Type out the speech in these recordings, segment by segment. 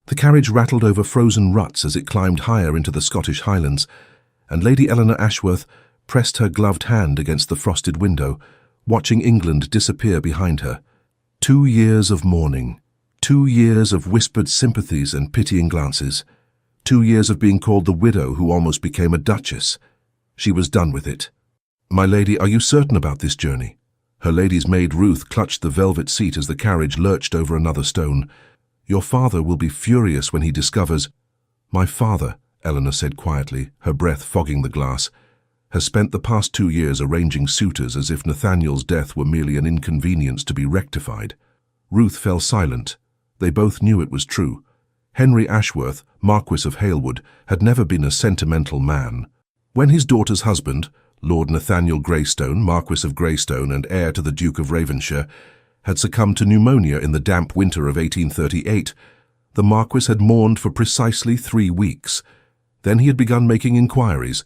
The carriage rattled over frozen ruts as it climbed higher into the Scottish Highlands, and Lady Eleanor Ashworth pressed her gloved hand against the frosted window, watching England disappear behind her. 2 years of mourning, 2 years of whispered sympathies and pitying glances, 2 years of being called the widow who almost became a duchess. She was done with it. "My lady, are you certain about this journey?" Her lady's maid Ruth clutched the velvet seat as the carriage lurched over another stone. "Your father will be furious when he discovers—" "My father," Eleanor said quietly, her breath fogging the glass, "has spent the past 2 years arranging suitors as if Nathaniel's death were merely an inconvenience to be rectified." Ruth fell silent. They both knew it was true. Henry Ashworth, Marquis of Halewood, had never been a sentimental man. When his daughter's husband, Lord Nathaniel Greystone, Marquis of Greystone and heir to the Duke of Ravenshire, had succumbed to pneumonia in the damp winter of 1838, the Marquis had mourned for precisely 3 weeks. Then he had begun making inquiries.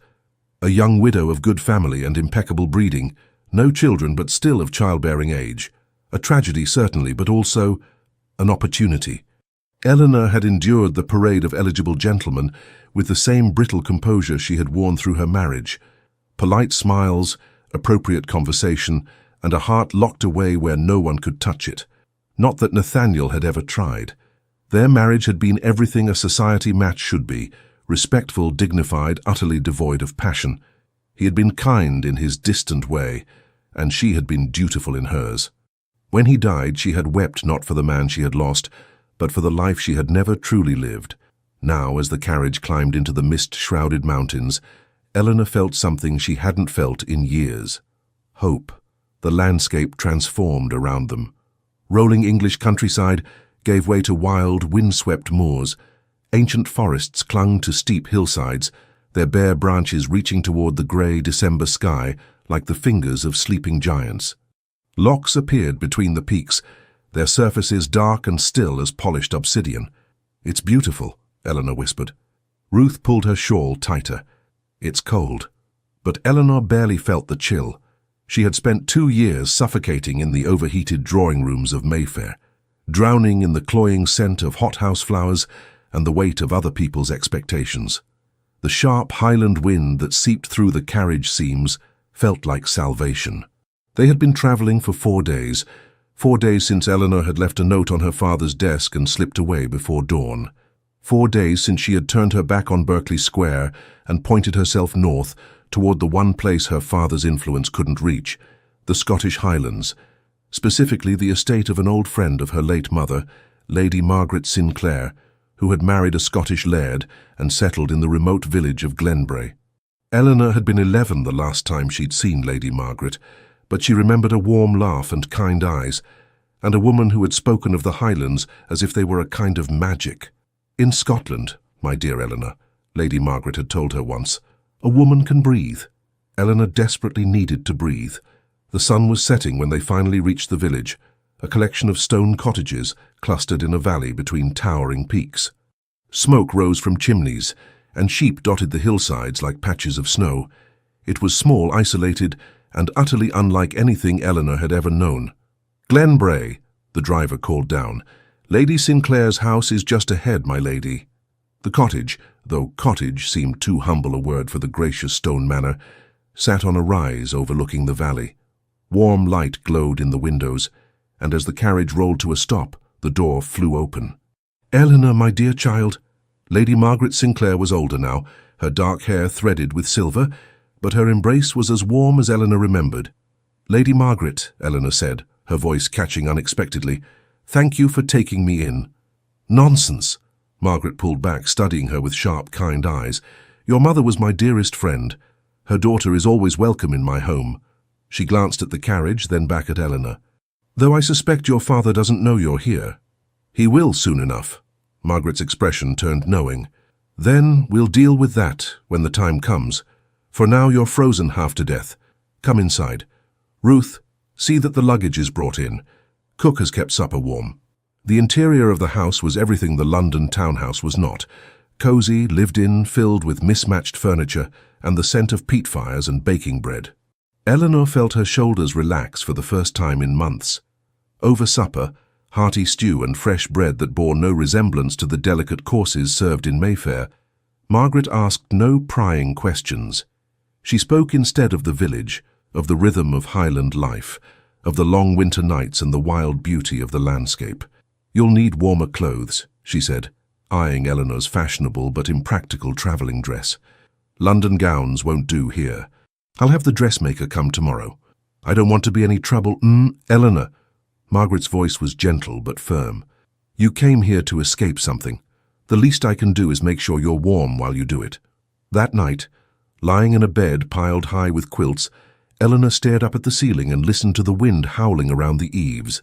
A young widow of good family and impeccable breeding, no children but still of childbearing age. A tragedy certainly, but also an opportunity. Eleanor had endured the parade of eligible gentlemen with the same brittle composure she had worn through her marriage. Polite smiles, appropriate conversation, and a heart locked away where no one could touch it. Not that Nathaniel had ever tried. Their marriage had been everything a society match should be, respectful, dignified, utterly devoid of passion. He had been kind in his distant way, and she had been dutiful in hers. When he died, she had wept not for the man she had lost, but for the life she had never truly lived. Now, as the carriage climbed into the mist-shrouded mountains, Eleanor felt something she hadn't felt in years. Hope. The landscape transformed around them. Rolling English countryside gave way to wild, windswept moors. Ancient forests clung to steep hillsides, their bare branches reaching toward the grey December sky like the fingers of sleeping giants. Locks appeared between the peaks, their surfaces dark and still as polished obsidian. "It's beautiful," Eleanor whispered. Ruth pulled her shawl tighter. "It's cold." But Eleanor barely felt the chill. She had spent 2 years suffocating in the overheated drawing rooms of Mayfair, drowning in the cloying scent of hothouse flowers and the weight of other people's expectations. The sharp Highland wind that seeped through the carriage seams felt like salvation. They had been travelling for 4 days, 4 days since Eleanor had left a note on her father's desk and slipped away before dawn. 4 days since she had turned her back on Berkeley Square and pointed herself north toward the one place her father's influence couldn't reach, the Scottish Highlands, specifically the estate of an old friend of her late mother, Lady Margaret Sinclair, who had married a Scottish laird and settled in the remote village of Glenbrae. Eleanor had been 11 the last time she'd seen Lady Margaret, but she remembered a warm laugh and kind eyes, and a woman who had spoken of the Highlands as if they were a kind of magic. "In Scotland, my dear Eleanor," Lady Margaret had told her once, "a woman can breathe." Eleanor desperately needed to breathe. The sun was setting when they finally reached the village, a collection of stone cottages clustered in a valley between towering peaks. Smoke rose from chimneys, and sheep dotted the hillsides like patches of snow. It was small, isolated, and utterly unlike anything Eleanor had ever known. "Glenbrae," the driver called down. "Lady Sinclair's house is just ahead, my lady." The cottage, though cottage seemed too humble a word for the gracious stone manor, sat on a rise overlooking the valley. Warm light glowed in the windows, and as the carriage rolled to a stop, the door flew open. "Eleanor, my dear child." Lady Margaret Sinclair was older now, her dark hair threaded with silver, but her embrace was as warm as Eleanor remembered. "Lady Margaret," Eleanor said, her voice catching unexpectedly, "thank you for taking me in." "Nonsense." Margaret pulled back, studying her with sharp, kind eyes. "Your mother was my dearest friend. Her daughter is always welcome in my home." She glanced at the carriage, then back at Eleanor. "Though I suspect your father doesn't know you're here." "He will soon enough." Margaret's expression turned knowing. "Then we'll deal with that when the time comes. For now you're frozen half to death. Come inside. Ruth, see that the luggage is brought in. Cook has kept supper warm." The interior of the house was everything the London townhouse was not. Cosy, lived in, filled with mismatched furniture and the scent of peat fires and baking bread. Eleanor felt her shoulders relax for the first time in months. Over supper, hearty stew and fresh bread that bore no resemblance to the delicate courses served in Mayfair, Margaret asked no prying questions. She spoke instead of the village, of the rhythm of Highland life, of the long winter nights and the wild beauty of the landscape. "You'll need warmer clothes," she said, eyeing Eleanor's fashionable but impractical travelling dress. "London gowns won't do here. I'll have the dressmaker come tomorrow. I don't want to be any trouble." Eleanor." Margaret's voice was gentle but firm. "You came here to escape something. The least I can do is make sure you're warm while you do it." That night, lying in a bed piled high with quilts, Eleanor stared up at the ceiling and listened to the wind howling around the eaves.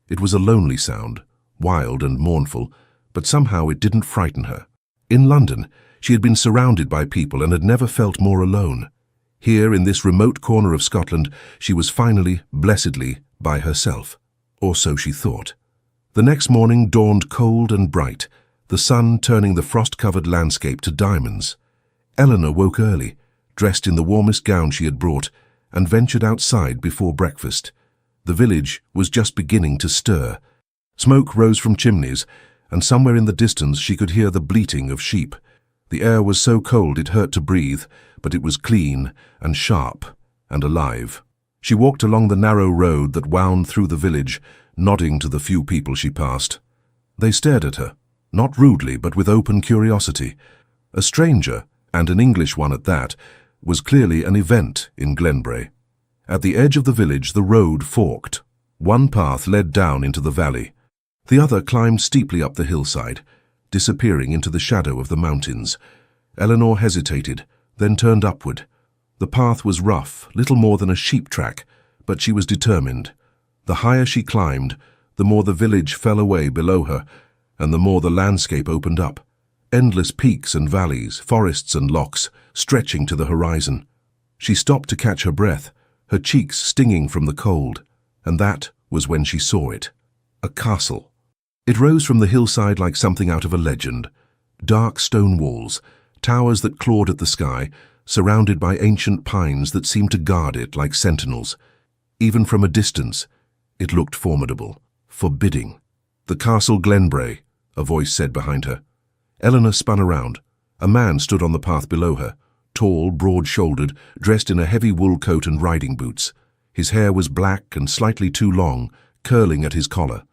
It was a lonely sound, wild and mournful, but somehow it didn't frighten her. In London, she had been surrounded by people and had never felt more alone. Here, in this remote corner of Scotland, she was finally, blessedly, by herself. Or so she thought. The next morning dawned cold and bright, the sun turning the frost-covered landscape to diamonds. Eleanor woke early, dressed in the warmest gown she had brought, and ventured outside before breakfast. The village was just beginning to stir. Smoke rose from chimneys, and somewhere in the distance she could hear the bleating of sheep. The air was so cold it hurt to breathe, but it was clean and sharp and alive. She walked along the narrow road that wound through the village, nodding to the few people she passed. They stared at her, not rudely but with open curiosity. A stranger, and an English one at that, was clearly an event in Glenbrae. At the edge of the village the road forked. One path led down into the valley. The other climbed steeply up the hillside, disappearing into the shadow of the mountains. Eleanor hesitated, then turned upward. The path was rough, little more than a sheep track, but she was determined. The higher she climbed, the more the village fell away below her, and the more the landscape opened up. Endless peaks and valleys, forests and lochs, stretching to the horizon. She stopped to catch her breath, her cheeks stinging from the cold, and that was when she saw it. A castle. It rose from the hillside like something out of a legend. Dark stone walls, towers that clawed at the sky, surrounded by ancient pines that seemed to guard it like sentinels. Even from a distance, it looked formidable, forbidding. "The Castle Glenbrae," a voice said behind her. Eleanor spun around. A man stood on the path below her, tall, broad-shouldered, dressed in a heavy wool coat and riding boots. His hair was black and slightly too long, curling at his collar.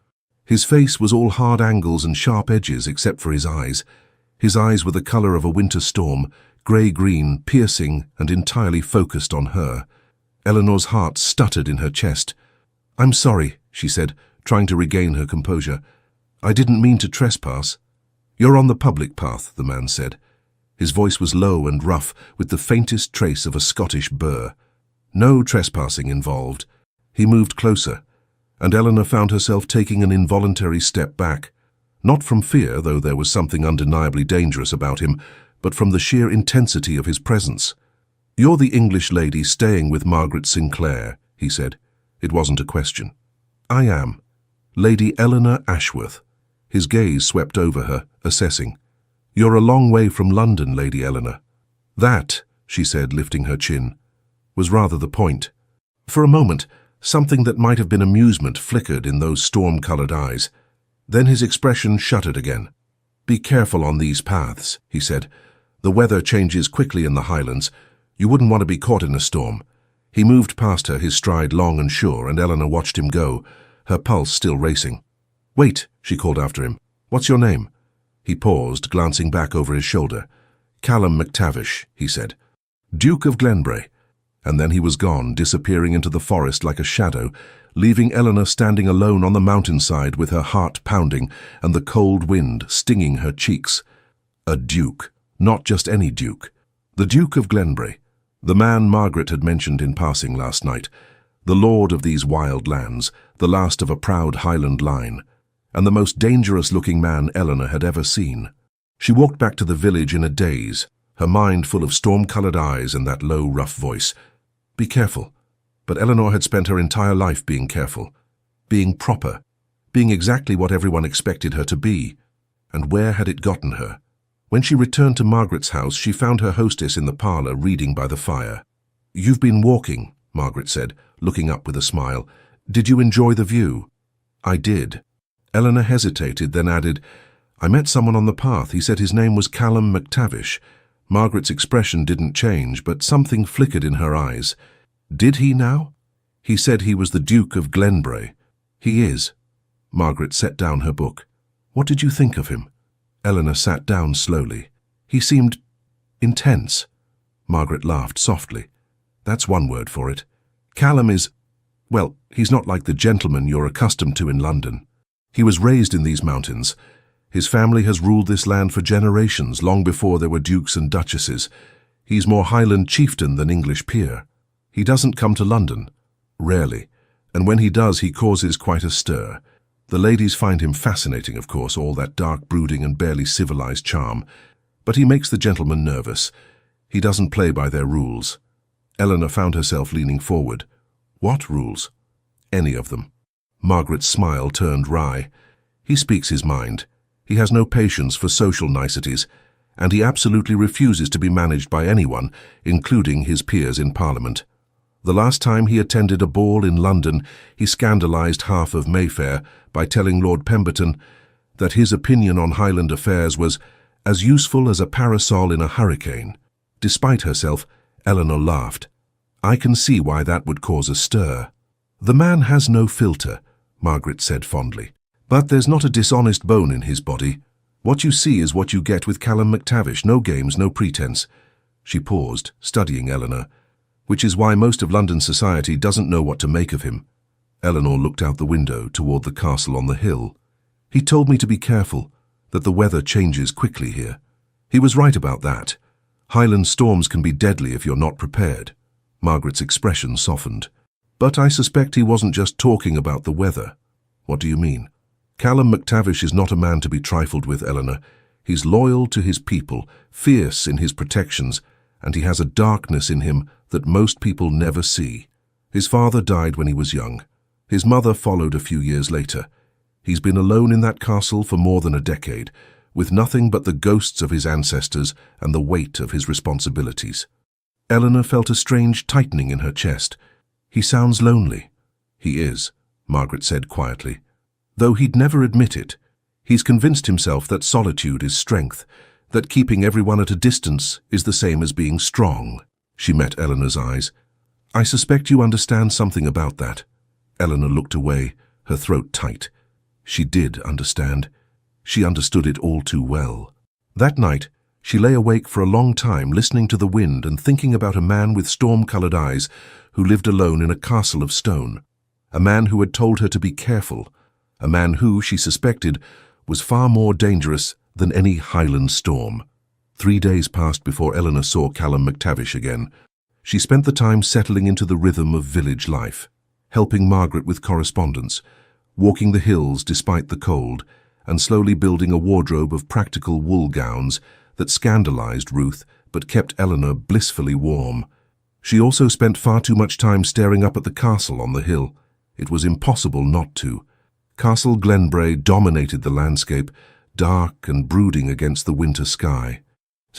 His face was all hard angles and sharp edges except for his eyes. His eyes were the color of a winter storm, grey-green, piercing and entirely focused on her. Eleanor's heart stuttered in her chest. "I'm sorry," she said, trying to regain her composure. "I didn't mean to trespass." "You're on the public path," the man said. His voice was low and rough, with the faintest trace of a Scottish burr. No trespassing involved. He moved closer, and Eleanor found herself taking an involuntary step back. Not from fear, though there was something undeniably dangerous about him, but from the sheer intensity of his presence. "You're the English lady staying with Margaret Sinclair," he said. It wasn't a question. "I am. Lady Eleanor Ashworth." His gaze swept over her, assessing. "You're a long way from London, Lady Eleanor." "That," she said, lifting her chin, "was rather the point." For a moment, something that might have been amusement flickered in those storm-colored eyes. Then his expression shuttered again. "Be careful on these paths," he said. "The weather changes quickly in the Highlands. You wouldn't want to be caught in a storm." He moved past her, his stride long and sure, and Eleanor watched him go, her pulse still racing. "Wait," she called after him. "What's your name?" He paused, glancing back over his shoulder. "Callum MacTavish," he said. "Duke of Glenbrae." And then he was gone, disappearing into the forest like a shadow, leaving Eleanor standing alone on the mountainside with her heart pounding and the cold wind stinging her cheeks. A duke, not just any duke. The Duke of Glenbrae, the man Margaret had mentioned in passing last night, the lord of these wild lands, the last of a proud Highland line, and the most dangerous-looking man Eleanor had ever seen. She walked back to the village in a daze, her mind full of storm-colored eyes and that low, rough voice. Be careful. But Eleanor had spent her entire life being careful, being proper, being exactly what everyone expected her to be. And where had it gotten her? When she returned to Margaret's house, she found her hostess in the parlour reading by the fire. "You've been walking," Margaret said, looking up with a smile. "Did you enjoy the view?" "I did." Eleanor hesitated, then added, "I met someone on the path. He said his name was Callum McTavish." Margaret's expression didn't change, but something flickered in her eyes. "Did he now?" "He said he was the Duke of Glenbray." "He is." Margaret set down her book. "What did you think of him?" Eleanor sat down slowly. "He seemed intense." Margaret laughed softly. "That's one word for it. Callum is, well, he's not like the gentleman you're accustomed to in London. He was raised in these mountains. His family has ruled this land for generations, long before there were dukes and duchesses. He's more Highland chieftain than English peer. He doesn't come to London. Rarely. And when he does, he causes quite a stir. The ladies find him fascinating, of course, all that dark brooding and barely civilized charm. But he makes the gentlemen nervous. He doesn't play by their rules." Eleanor found herself leaning forward. "What rules?" "Any of them." Margaret's smile turned wry. "He speaks his mind. He has no patience for social niceties, and he absolutely refuses to be managed by anyone, including his peers in Parliament. The last time he attended a ball in London, he scandalized half of Mayfair by telling Lord Pemberton that his opinion on Highland affairs was as useful as a parasol in a hurricane." Despite herself, Eleanor laughed. "I can see why that would cause a stir." "The man has no filter," Margaret said fondly. "But there's not a dishonest bone in his body. What you see is what you get with Callum McTavish. No games, no pretense." She paused, studying Eleanor. "Which is why most of London society doesn't know what to make of him." Eleanor looked out the window toward the castle on the hill. "He told me to be careful, that the weather changes quickly here. He was right about that. Highland storms can be deadly if you're not prepared." Margaret's expression softened. "But I suspect he wasn't just talking about the weather." "What do you mean?" "Callum McTavish is not a man to be trifled with, Eleanor. He's loyal to his people, fierce in his protections, and he has a darkness in him that most people never see. His father died when he was young. His mother followed a few years later. He's been alone in that castle for more than a decade, with nothing but the ghosts of his ancestors and the weight of his responsibilities." Eleanor felt a strange tightening in her chest. "He sounds lonely." "He is," Margaret said quietly. "Though he'd never admit it. He's convinced himself that solitude is strength, that keeping everyone at a distance is the same as being strong." She met Eleanor's eyes. "I suspect you understand something about that." Eleanor looked away, her throat tight. She did understand. She understood it all too well. That night, she lay awake for a long time, listening to the wind and thinking about a man with storm-colored eyes who lived alone in a castle of stone. A man who had told her to be careful. A man who, she suspected, was far more dangerous than any Highland storm. 3 days passed before Eleanor saw Callum McTavish again. She spent the time settling into the rhythm of village life, helping Margaret with correspondence, walking the hills despite the cold, and slowly building a wardrobe of practical wool gowns that scandalized Ruth but kept Eleanor blissfully warm. She also spent far too much time staring up at the castle on the hill. It was impossible not to. Castle Glenbray dominated the landscape, dark and brooding against the winter sky.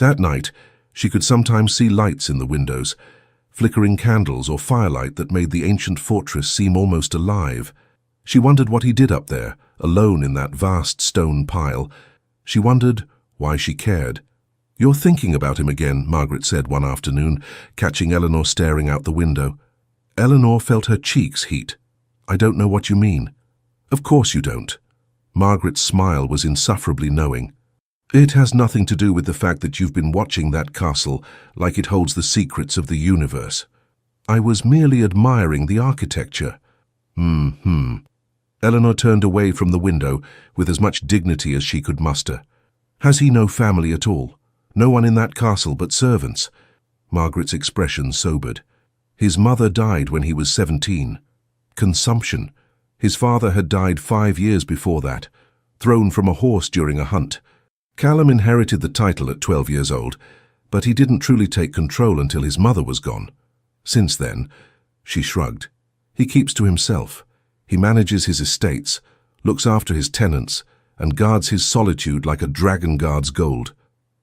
At night, she could sometimes see lights in the windows, flickering candles or firelight that made the ancient fortress seem almost alive. She wondered what he did up there, alone in that vast stone pile. She wondered why she cared. "You're thinking about him again," Margaret said one afternoon, catching Eleanor staring out the window. Eleanor felt her cheeks heat. "I don't know what you mean." "Of course you don't." Margaret's smile was insufferably knowing. "It has nothing to do with the fact that you've been watching that castle like it holds the secrets of the universe. I was merely admiring the architecture." Eleanor turned away from the window with as much dignity as she could muster. "Has he no family at all? No one in that castle but servants?" Margaret's expression sobered. "His mother died when he was 17. Consumption. His father had died 5 years before that, thrown from a horse during a hunt. Callum inherited the title at 12 years old, but he didn't truly take control until his mother was gone. Since then," she shrugged, "he keeps to himself. He manages his estates, looks after his tenants, and guards his solitude like a dragon guards gold.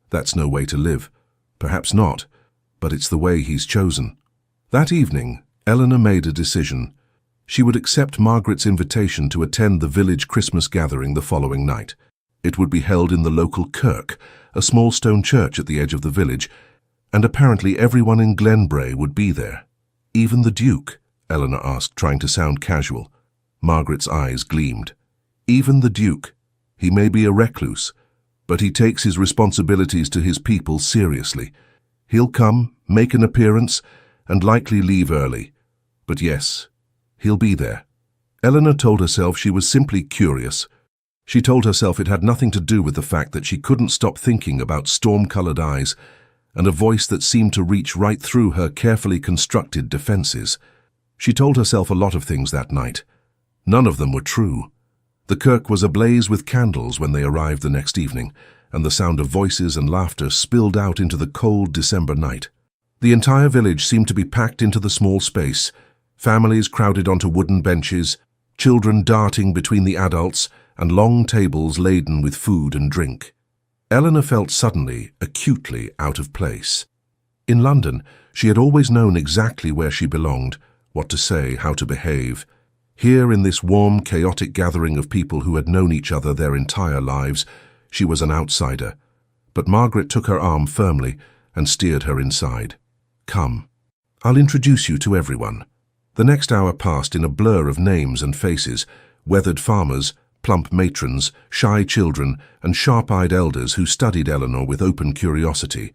That's no way to live. Perhaps not, but it's the way he's chosen." That evening, Eleanor made a decision. She would accept Margaret's invitation to attend the village Christmas gathering the following night. It would be held in the local kirk, a small stone church at the edge of the village, and apparently everyone in Glenbrae would be there. Even the Duke? Eleanor asked, trying to sound casual. Margaret's eyes gleamed. Even the Duke. He may be a recluse, but he takes his responsibilities to his people seriously. He'll come, make an appearance, and likely leave early. But yes, he'll be there. Eleanor told herself she was simply curious. She told herself it had nothing to do with the fact that she couldn't stop thinking about storm-colored eyes and a voice that seemed to reach right through her carefully constructed defenses. She told herself a lot of things that night. None of them were true. The kirk was ablaze with candles when they arrived the next evening, and the sound of voices and laughter spilled out into the cold December night. The entire village seemed to be packed into the small space, families crowded onto wooden benches, children darting between the adults, and long tables laden with food and drink. Eleanor felt suddenly, acutely out of place. In London, she had always known exactly where she belonged, what to say, how to behave. Here, in this warm, chaotic gathering of people who had known each other their entire lives, she was an outsider. But Margaret took her arm firmly and steered her inside. "Come. I'll introduce you to everyone." The next hour passed in a blur of names and faces, weathered farmers, plump matrons, shy children, and sharp-eyed elders who studied Eleanor with open curiosity.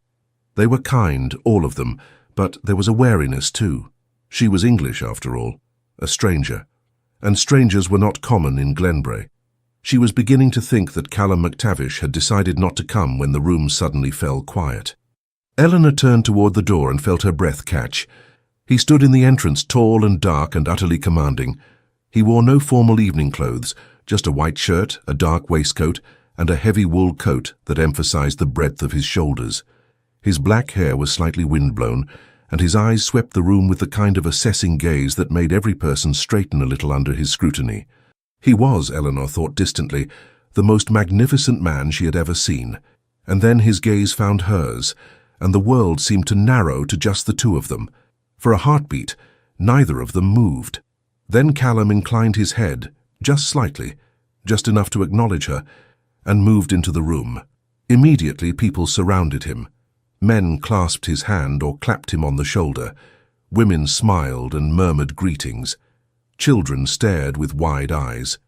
They were kind, all of them, but there was a wariness too. She was English, after all, a stranger. And strangers were not common in Glenbrae. She was beginning to think that Callum McTavish had decided not to come when the room suddenly fell quiet. Eleanor turned toward the door and felt her breath catch. He stood in the entrance, tall and dark and utterly commanding. He wore no formal evening clothes, just a white shirt, a dark waistcoat, and a heavy wool coat that emphasized the breadth of his shoulders. His black hair was slightly windblown, and his eyes swept the room with the kind of assessing gaze that made every person straighten a little under his scrutiny. He was, Eleanor thought distantly, the most magnificent man she had ever seen. And then his gaze found hers, and the world seemed to narrow to just the two of them. For a heartbeat, neither of them moved. Then Callum inclined his head, just slightly, just enough to acknowledge her, and moved into the room. Immediately people surrounded him. Men clasped his hand or clapped him on the shoulder. Women smiled and murmured greetings. Children stared with wide eyes.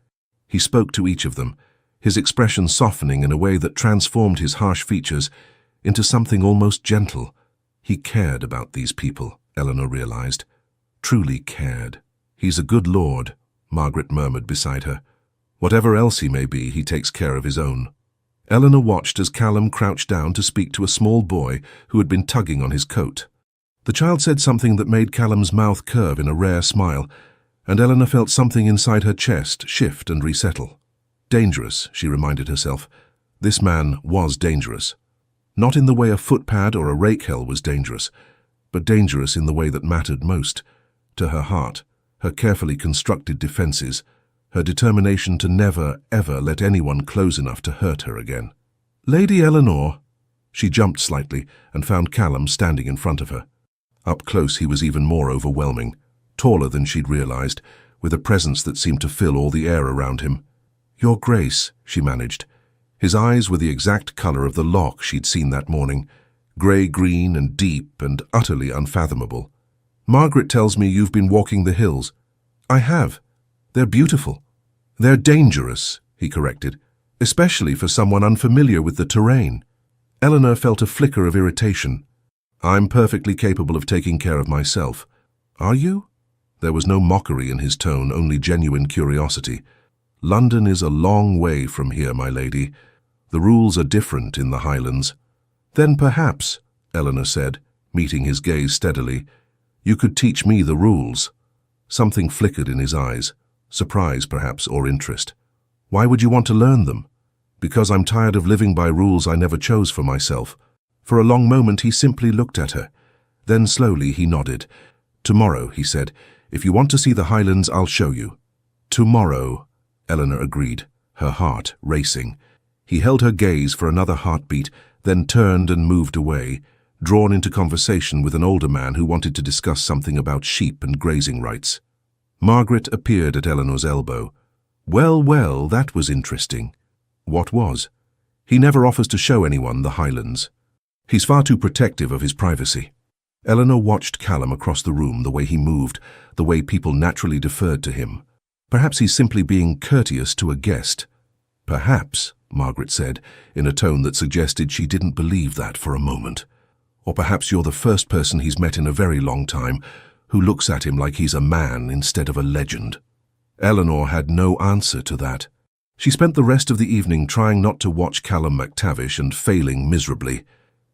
He spoke to each of them, his expression softening in a way that transformed his harsh features into something almost gentle. He cared about these people, Eleanor realized. Truly cared. "He's a good lord," Margaret murmured beside her. "Whatever else he may be, he takes care of his own." Eleanor watched as Callum crouched down to speak to a small boy who had been tugging on his coat. The child said something that made Callum's mouth curve in a rare smile, and Eleanor felt something inside her chest shift and resettle. Dangerous, she reminded herself. This man was dangerous. Not in the way a footpad or a rakehell was dangerous, but dangerous in the way that mattered most. To her heart, her carefully constructed defenses, her determination to never, ever let anyone close enough to hurt her again. "Lady Eleanor." She jumped slightly and found Callum standing in front of her. Up close he was even more overwhelming, taller than she'd realized, with a presence that seemed to fill all the air around him. "Your Grace," she managed. His eyes were the exact color of the loch she'd seen that morning, grey-green and deep and utterly unfathomable. "Margaret tells me you've been walking the hills." "I have. They're beautiful." "They're dangerous," he corrected, "especially for someone unfamiliar with the terrain." Eleanor felt a flicker of irritation. "I'm perfectly capable of taking care of myself." "Are you?" There was no mockery in his tone, only genuine curiosity. "London is a long way from here, my lady. The rules are different in the Highlands." "Then perhaps," Eleanor said, meeting his gaze steadily, "you could teach me the rules." Something flickered in his eyes, surprise perhaps, or interest. "Why would you want to learn them?" "Because I'm tired of living by rules I never chose for myself." For a long moment he simply looked at her. Then slowly he nodded. "Tomorrow," he said. "If you want to see the Highlands, I'll show you." "Tomorrow," Eleanor agreed, her heart racing. He held her gaze for another heartbeat, then turned and moved away, drawn into conversation with an older man who wanted to discuss something about sheep and grazing rights. Margaret appeared at Eleanor's elbow. Well, well, that was interesting. What was? He never offers to show anyone the Highlands. He's far too protective of his privacy. Eleanor watched Callum across the room, the way he moved, the way people naturally deferred to him. Perhaps he's simply being courteous to a guest. Perhaps, Margaret said, in a tone that suggested she didn't believe that for a moment. Or perhaps you're the first person he's met in a very long time who looks at him like he's a man instead of a legend. Eleanor had no answer to that. She spent the rest of the evening trying not to watch Callum McTavish and failing miserably.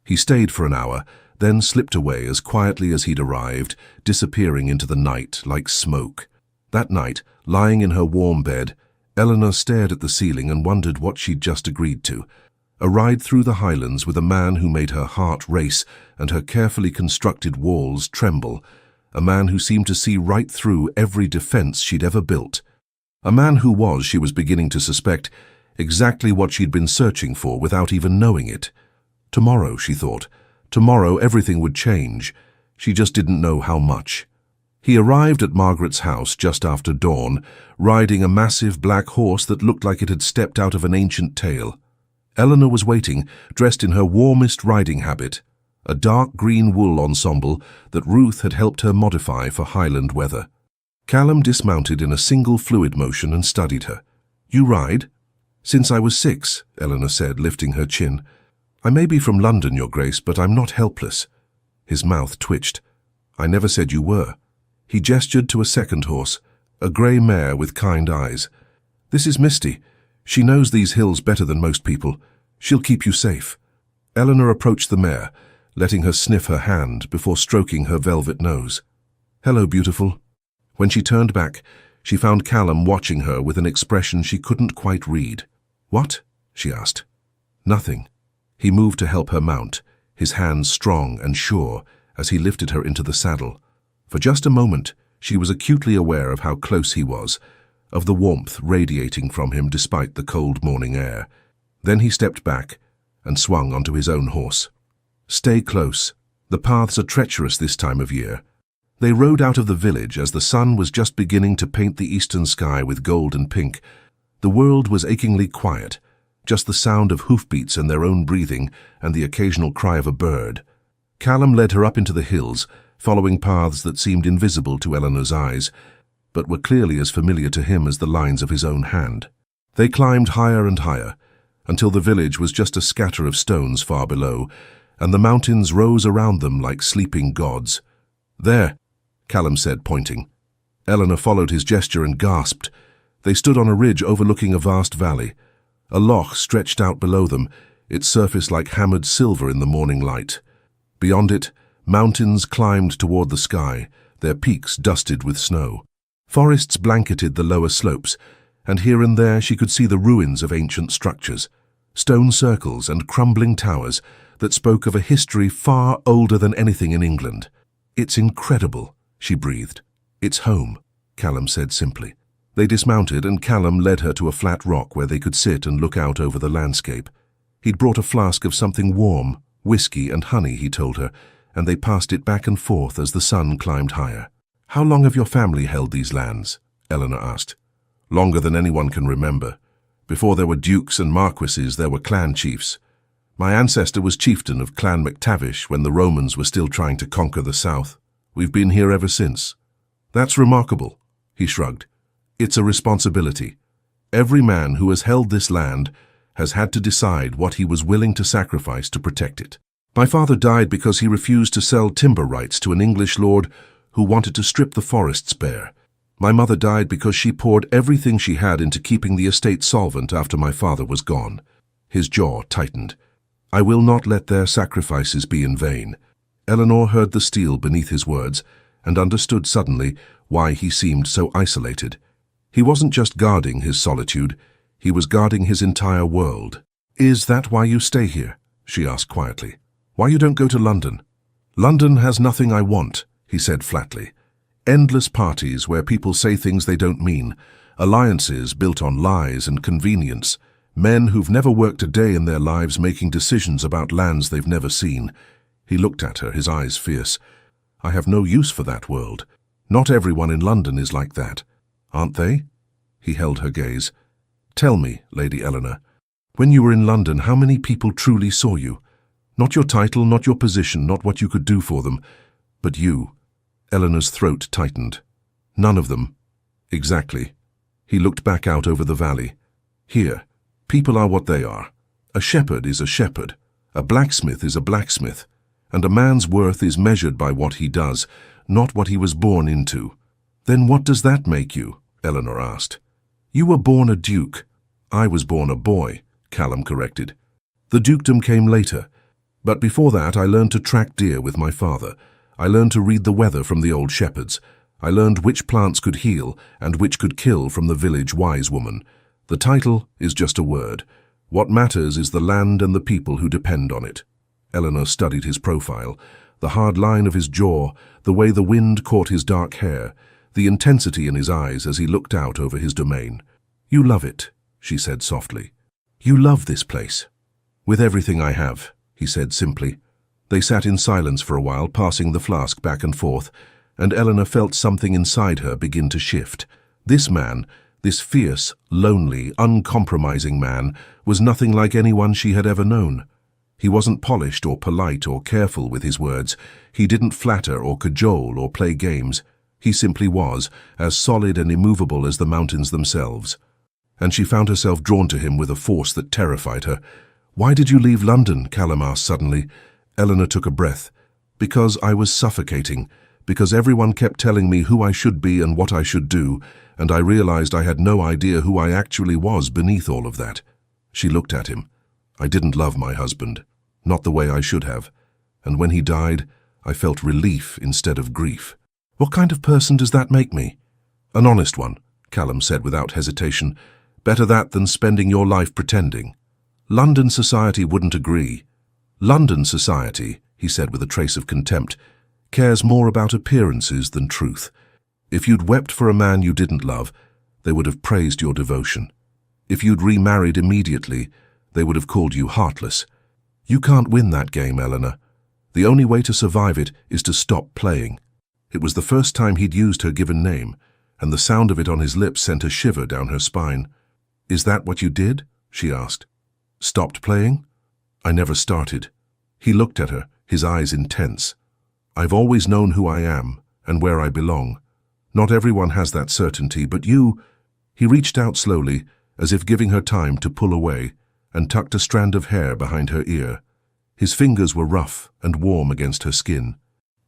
He stayed for an hour, then slipped away as quietly as he'd arrived, disappearing into the night like smoke. That night, lying in her warm bed, Eleanor stared at the ceiling and wondered what she'd just agreed to. A ride through the Highlands with a man who made her heart race and her carefully constructed walls tremble. A man who seemed to see right through every defense she'd ever built. A man who was, she was beginning to suspect, exactly what she'd been searching for without even knowing it. Tomorrow, she thought. Tomorrow everything would change. She just didn't know how much. He arrived at Margaret's house just after dawn, riding a massive black horse that looked like it had stepped out of an ancient tale. Eleanor was waiting, dressed in her warmest riding habit, a dark green wool ensemble that Ruth had helped her modify for Highland weather. Callum dismounted in a single fluid motion and studied her. "You ride?" "Since I was 6, Eleanor said, lifting her chin. "I may be from London, Your Grace, but I'm not helpless." His mouth twitched. "I never said you were." He gestured to a second horse, a grey mare with kind eyes. "This is Misty. She knows these hills better than most people. She'll keep you safe." Eleanor approached the mare, letting her sniff her hand before stroking her velvet nose. "Hello, beautiful." When she turned back, she found Callum watching her with an expression she couldn't quite read. "What?" she asked. "Nothing." He moved to help her mount, his hands strong and sure as he lifted her into the saddle. For just a moment, she was acutely aware of how close he was, of the warmth radiating from him despite the cold morning air. Then he stepped back and swung onto his own horse. "Stay close. The paths are treacherous this time of year." They rode out of the village as the sun was just beginning to paint the eastern sky with gold and pink. The world was achingly quiet, just the sound of hoofbeats and their own breathing and the occasional cry of a bird. Callum led her up into the hills, following paths that seemed invisible to Eleanor's eyes, but were clearly as familiar to him as the lines of his own hand. They climbed higher and higher, until the village was just a scatter of stones far below, and the mountains rose around them like sleeping gods. "There," Callum said, pointing. Eleanor followed his gesture and gasped. They stood on a ridge overlooking a vast valley. A loch stretched out below them, its surface like hammered silver in the morning light. Beyond it, mountains climbed toward the sky, their peaks dusted with snow. Forests blanketed the lower slopes, and here and there she could see the ruins of ancient structures, stone circles and crumbling towers that spoke of a history far older than anything in England. "It's incredible," she breathed. "It's home," Callum said simply. They dismounted and Callum led her to a flat rock where they could sit and look out over the landscape. He'd brought a flask of something warm, whiskey and honey, he told her, and they passed it back and forth as the sun climbed higher. "How long have your family held these lands?" Eleanor asked. "Longer than anyone can remember. Before there were dukes and marquises, there were clan chiefs. My ancestor was chieftain of Clan McTavish when the Romans were still trying to conquer the south. We've been here ever since." "That's remarkable," he shrugged. "It's a responsibility. Every man who has held this land has had to decide what he was willing to sacrifice to protect it. My father died because he refused to sell timber rights to an English lord who wanted to strip the forests bare. My mother died because she poured everything she had into keeping the estate solvent after my father was gone." His jaw tightened. "I will not let their sacrifices be in vain." Eleanor heard the steel beneath his words and understood suddenly why he seemed so isolated. He wasn't just guarding his solitude, he was guarding his entire world. "Is that why you stay here?" she asked quietly. "Why you don't go to London?" "London has nothing I want," he said flatly. "Endless parties where people say things they don't mean, alliances built on lies and convenience, men who've never worked a day in their lives making decisions about lands they've never seen." He looked at her, his eyes fierce. "I have no use for that world. Not everyone in London is like that, aren't they? He held her gaze. Tell me, Lady Eleanor, when you were in London, how many people truly saw you? Not your title, not your position, not what you could do for them, but you. Eleanor's throat tightened. None of them. Exactly. He looked back out over the valley. Here, people are what they are. A shepherd is a shepherd. A blacksmith is a blacksmith. And a man's worth is measured by what he does, not what he was born into. Then what does that make you? Eleanor asked. You were born a duke. I was born a boy, Callum corrected. The dukedom came later. But before that, I learned to track deer with my father. I learned to read the weather from the old shepherds. I learned which plants could heal and which could kill from the village wise woman. The title is just a word. What matters is the land and the people who depend on it. Eleanor studied his profile, the hard line of his jaw, the way the wind caught his dark hair, the intensity in his eyes as he looked out over his domain. You love it, she said softly. You love this place. With everything I have, he said simply. They sat in silence for a while, passing the flask back and forth, and Eleanor felt something inside her begin to shift. This man, this fierce, lonely, uncompromising man, was nothing like anyone she had ever known. He wasn't polished or polite or careful with his words. He didn't flatter or cajole or play games. He simply was, as solid and immovable as the mountains themselves. And she found herself drawn to him with a force that terrified her. Why did you leave London? Callum asked suddenly. Eleanor took a breath. Because I was suffocating. Because everyone kept telling me who I should be and what I should do, and I realized I had no idea who I actually was beneath all of that. She looked at him. I didn't love my husband. Not the way I should have. And when he died, I felt relief instead of grief. What kind of person does that make me? An honest one, Callum said without hesitation. Better that than spending your life pretending. London society wouldn't agree. London society, he said with a trace of contempt, cares more about appearances than truth. If you'd wept for a man you didn't love, they would have praised your devotion. If you'd remarried immediately, they would have called you heartless. You can't win that game, Eleanor. The only way to survive it is to stop playing. It was the first time he'd used her given name, and the sound of it on his lips sent a shiver down her spine. Is that what you did? She asked. Stopped playing? I never started. He looked at her, his eyes intense. I've always known who I am and where I belong. Not everyone has that certainty, but you... He reached out slowly, as if giving her time to pull away, and tucked a strand of hair behind her ear. His fingers were rough and warm against her skin.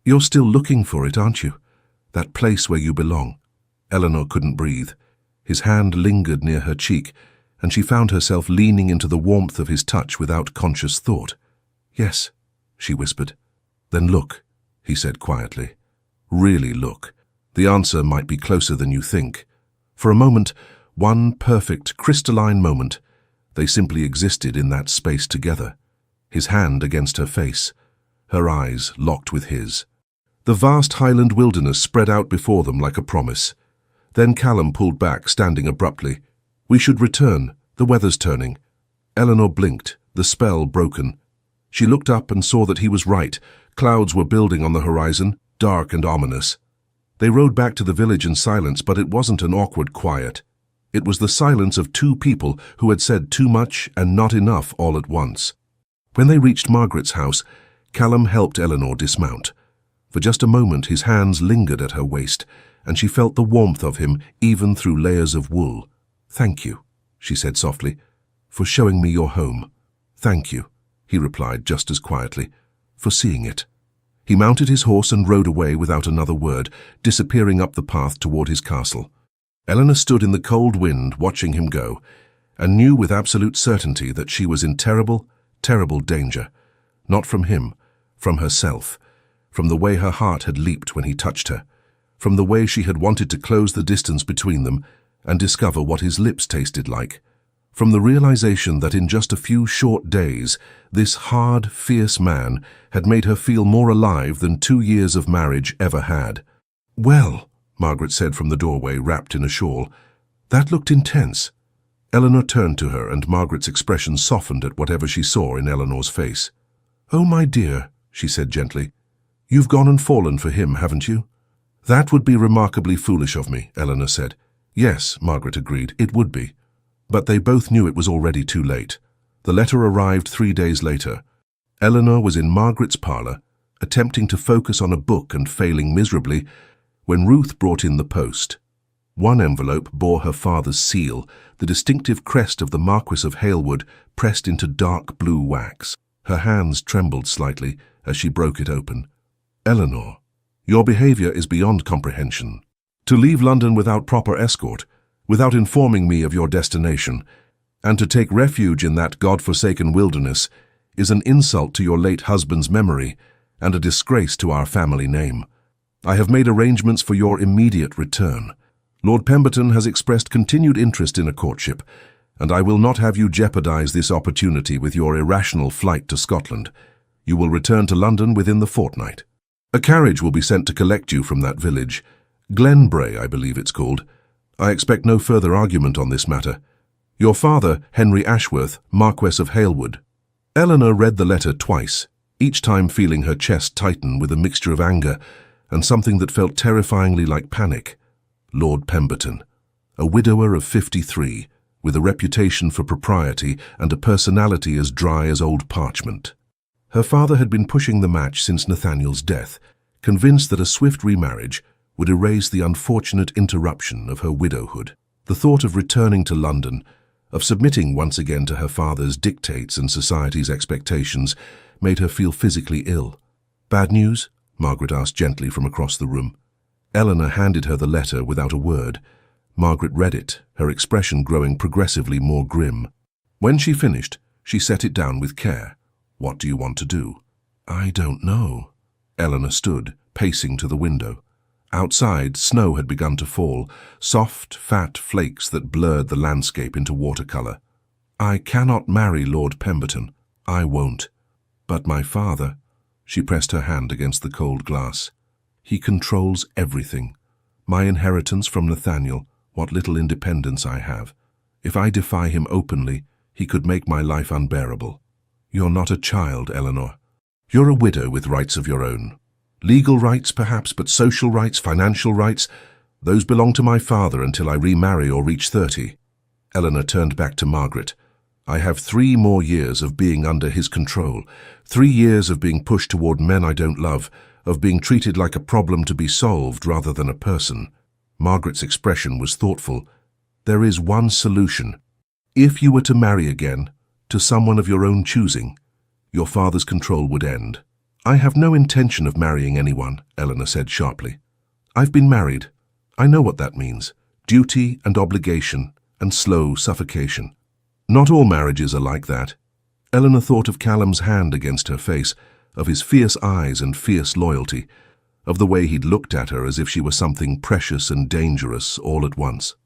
You're still looking for it, aren't you? That place where you belong. Eleanor couldn't breathe. His hand lingered near her cheek, and she found herself leaning into the warmth of his touch without conscious thought. Yes, she whispered. Then look, he said quietly. Really look. The answer might be closer than you think. For a moment, one perfect, crystalline moment, they simply existed in that space together. His hand against her face, her eyes locked with his. The vast highland wilderness spread out before them like a promise. Then Callum pulled back, standing abruptly. We should return. The weather's turning. Eleanor blinked, the spell broken. She looked up and saw that he was right. Clouds were building on the horizon, dark and ominous. They rode back to the village in silence, but it wasn't an awkward quiet. It was the silence of two people who had said too much and not enough all at once. When they reached Margaret's house, Callum helped Eleanor dismount. For just a moment his hands lingered at her waist, and she felt the warmth of him even through layers of wool. Thank you, she said softly, for showing me your home. Thank you, he replied just as quietly, for seeing it. He mounted his horse and rode away without another word, disappearing up the path toward his castle. Eleanor stood in the cold wind watching him go, and knew with absolute certainty that she was in terrible, terrible danger. Not from him, from herself, from the way her heart had leaped when he touched her, from the way she had wanted to close the distance between them and discover what his lips tasted like, from the realization that in just a few short days, this hard, fierce man had made her feel more alive than 2 years of marriage ever had. Well, Margaret said from the doorway, wrapped in a shawl. That looked intense. Eleanor turned to her, and Margaret's expression softened at whatever she saw in Eleanor's face. Oh, my dear, she said gently, you've gone and fallen for him, haven't you? That would be remarkably foolish of me, Eleanor said. Yes, Margaret agreed, it would be. But they both knew it was already too late. The letter arrived 3 days later. Eleanor was in Margaret's parlour, attempting to focus on a book and failing miserably, when Ruth brought in the post. One envelope bore her father's seal, the distinctive crest of the Marquis of Halewood pressed into dark blue wax. Her hands trembled slightly as she broke it open. Eleanor, your behaviour is beyond comprehension. To leave London without proper escort, without informing me of your destination, and to take refuge in that God-forsaken wilderness is an insult to your late husband's memory and a disgrace to our family name. I have made arrangements for your immediate return. Lord Pemberton has expressed continued interest in a courtship, and I will not have you jeopardize this opportunity with your irrational flight to Scotland. You will return to London within the fortnight. A carriage will be sent to collect you from that village. Glenbrae, I believe it's called. I expect no further argument on this matter. Your father, Henry Ashworth, Marquess of Halewood. Eleanor read the letter twice, each time feeling her chest tighten with a mixture of anger and something that felt terrifyingly like panic. Lord Pemberton, a widower of 53, with a reputation for propriety and a personality as dry as old parchment. Her father had been pushing the match since Nathaniel's death, convinced that a swift remarriage would erase the unfortunate interruption of her widowhood. The thought of returning to London, of submitting once again to her father's dictates and society's expectations, made her feel physically ill. Bad news? Margaret asked gently from across the room. Eleanor handed her the letter without a word. Margaret read it, her expression growing progressively more grim. When she finished, she set it down with care. What do you want to do? I don't know. Eleanor stood, pacing to the window. Outside, snow had begun to fall, soft, fat flakes that blurred the landscape into watercolour. I cannot marry Lord Pemberton. I won't. But my father, she pressed her hand against the cold glass. He controls everything. My inheritance from Nathaniel, what little independence I have. If I defy him openly, he could make my life unbearable. You're not a child, Eleanor. You're a widow with rights of your own. Legal rights, perhaps, but social rights, financial rights, those belong to my father until I remarry or reach 30. Eleanor turned back to Margaret. I have 3 more years of being under his control, 3 years of being pushed toward men I don't love, of being treated like a problem to be solved rather than a person. Margaret's expression was thoughtful. There is one solution. If you were to marry again, to someone of your own choosing, your father's control would end. I have no intention of marrying anyone, Eleanor said sharply. I've been married. I know what that means. Duty and obligation and slow suffocation. Not all marriages are like that. Eleanor thought of Callum's hand against her face, of his fierce eyes and fierce loyalty, of the way he'd looked at her as if she were something precious and dangerous all at once.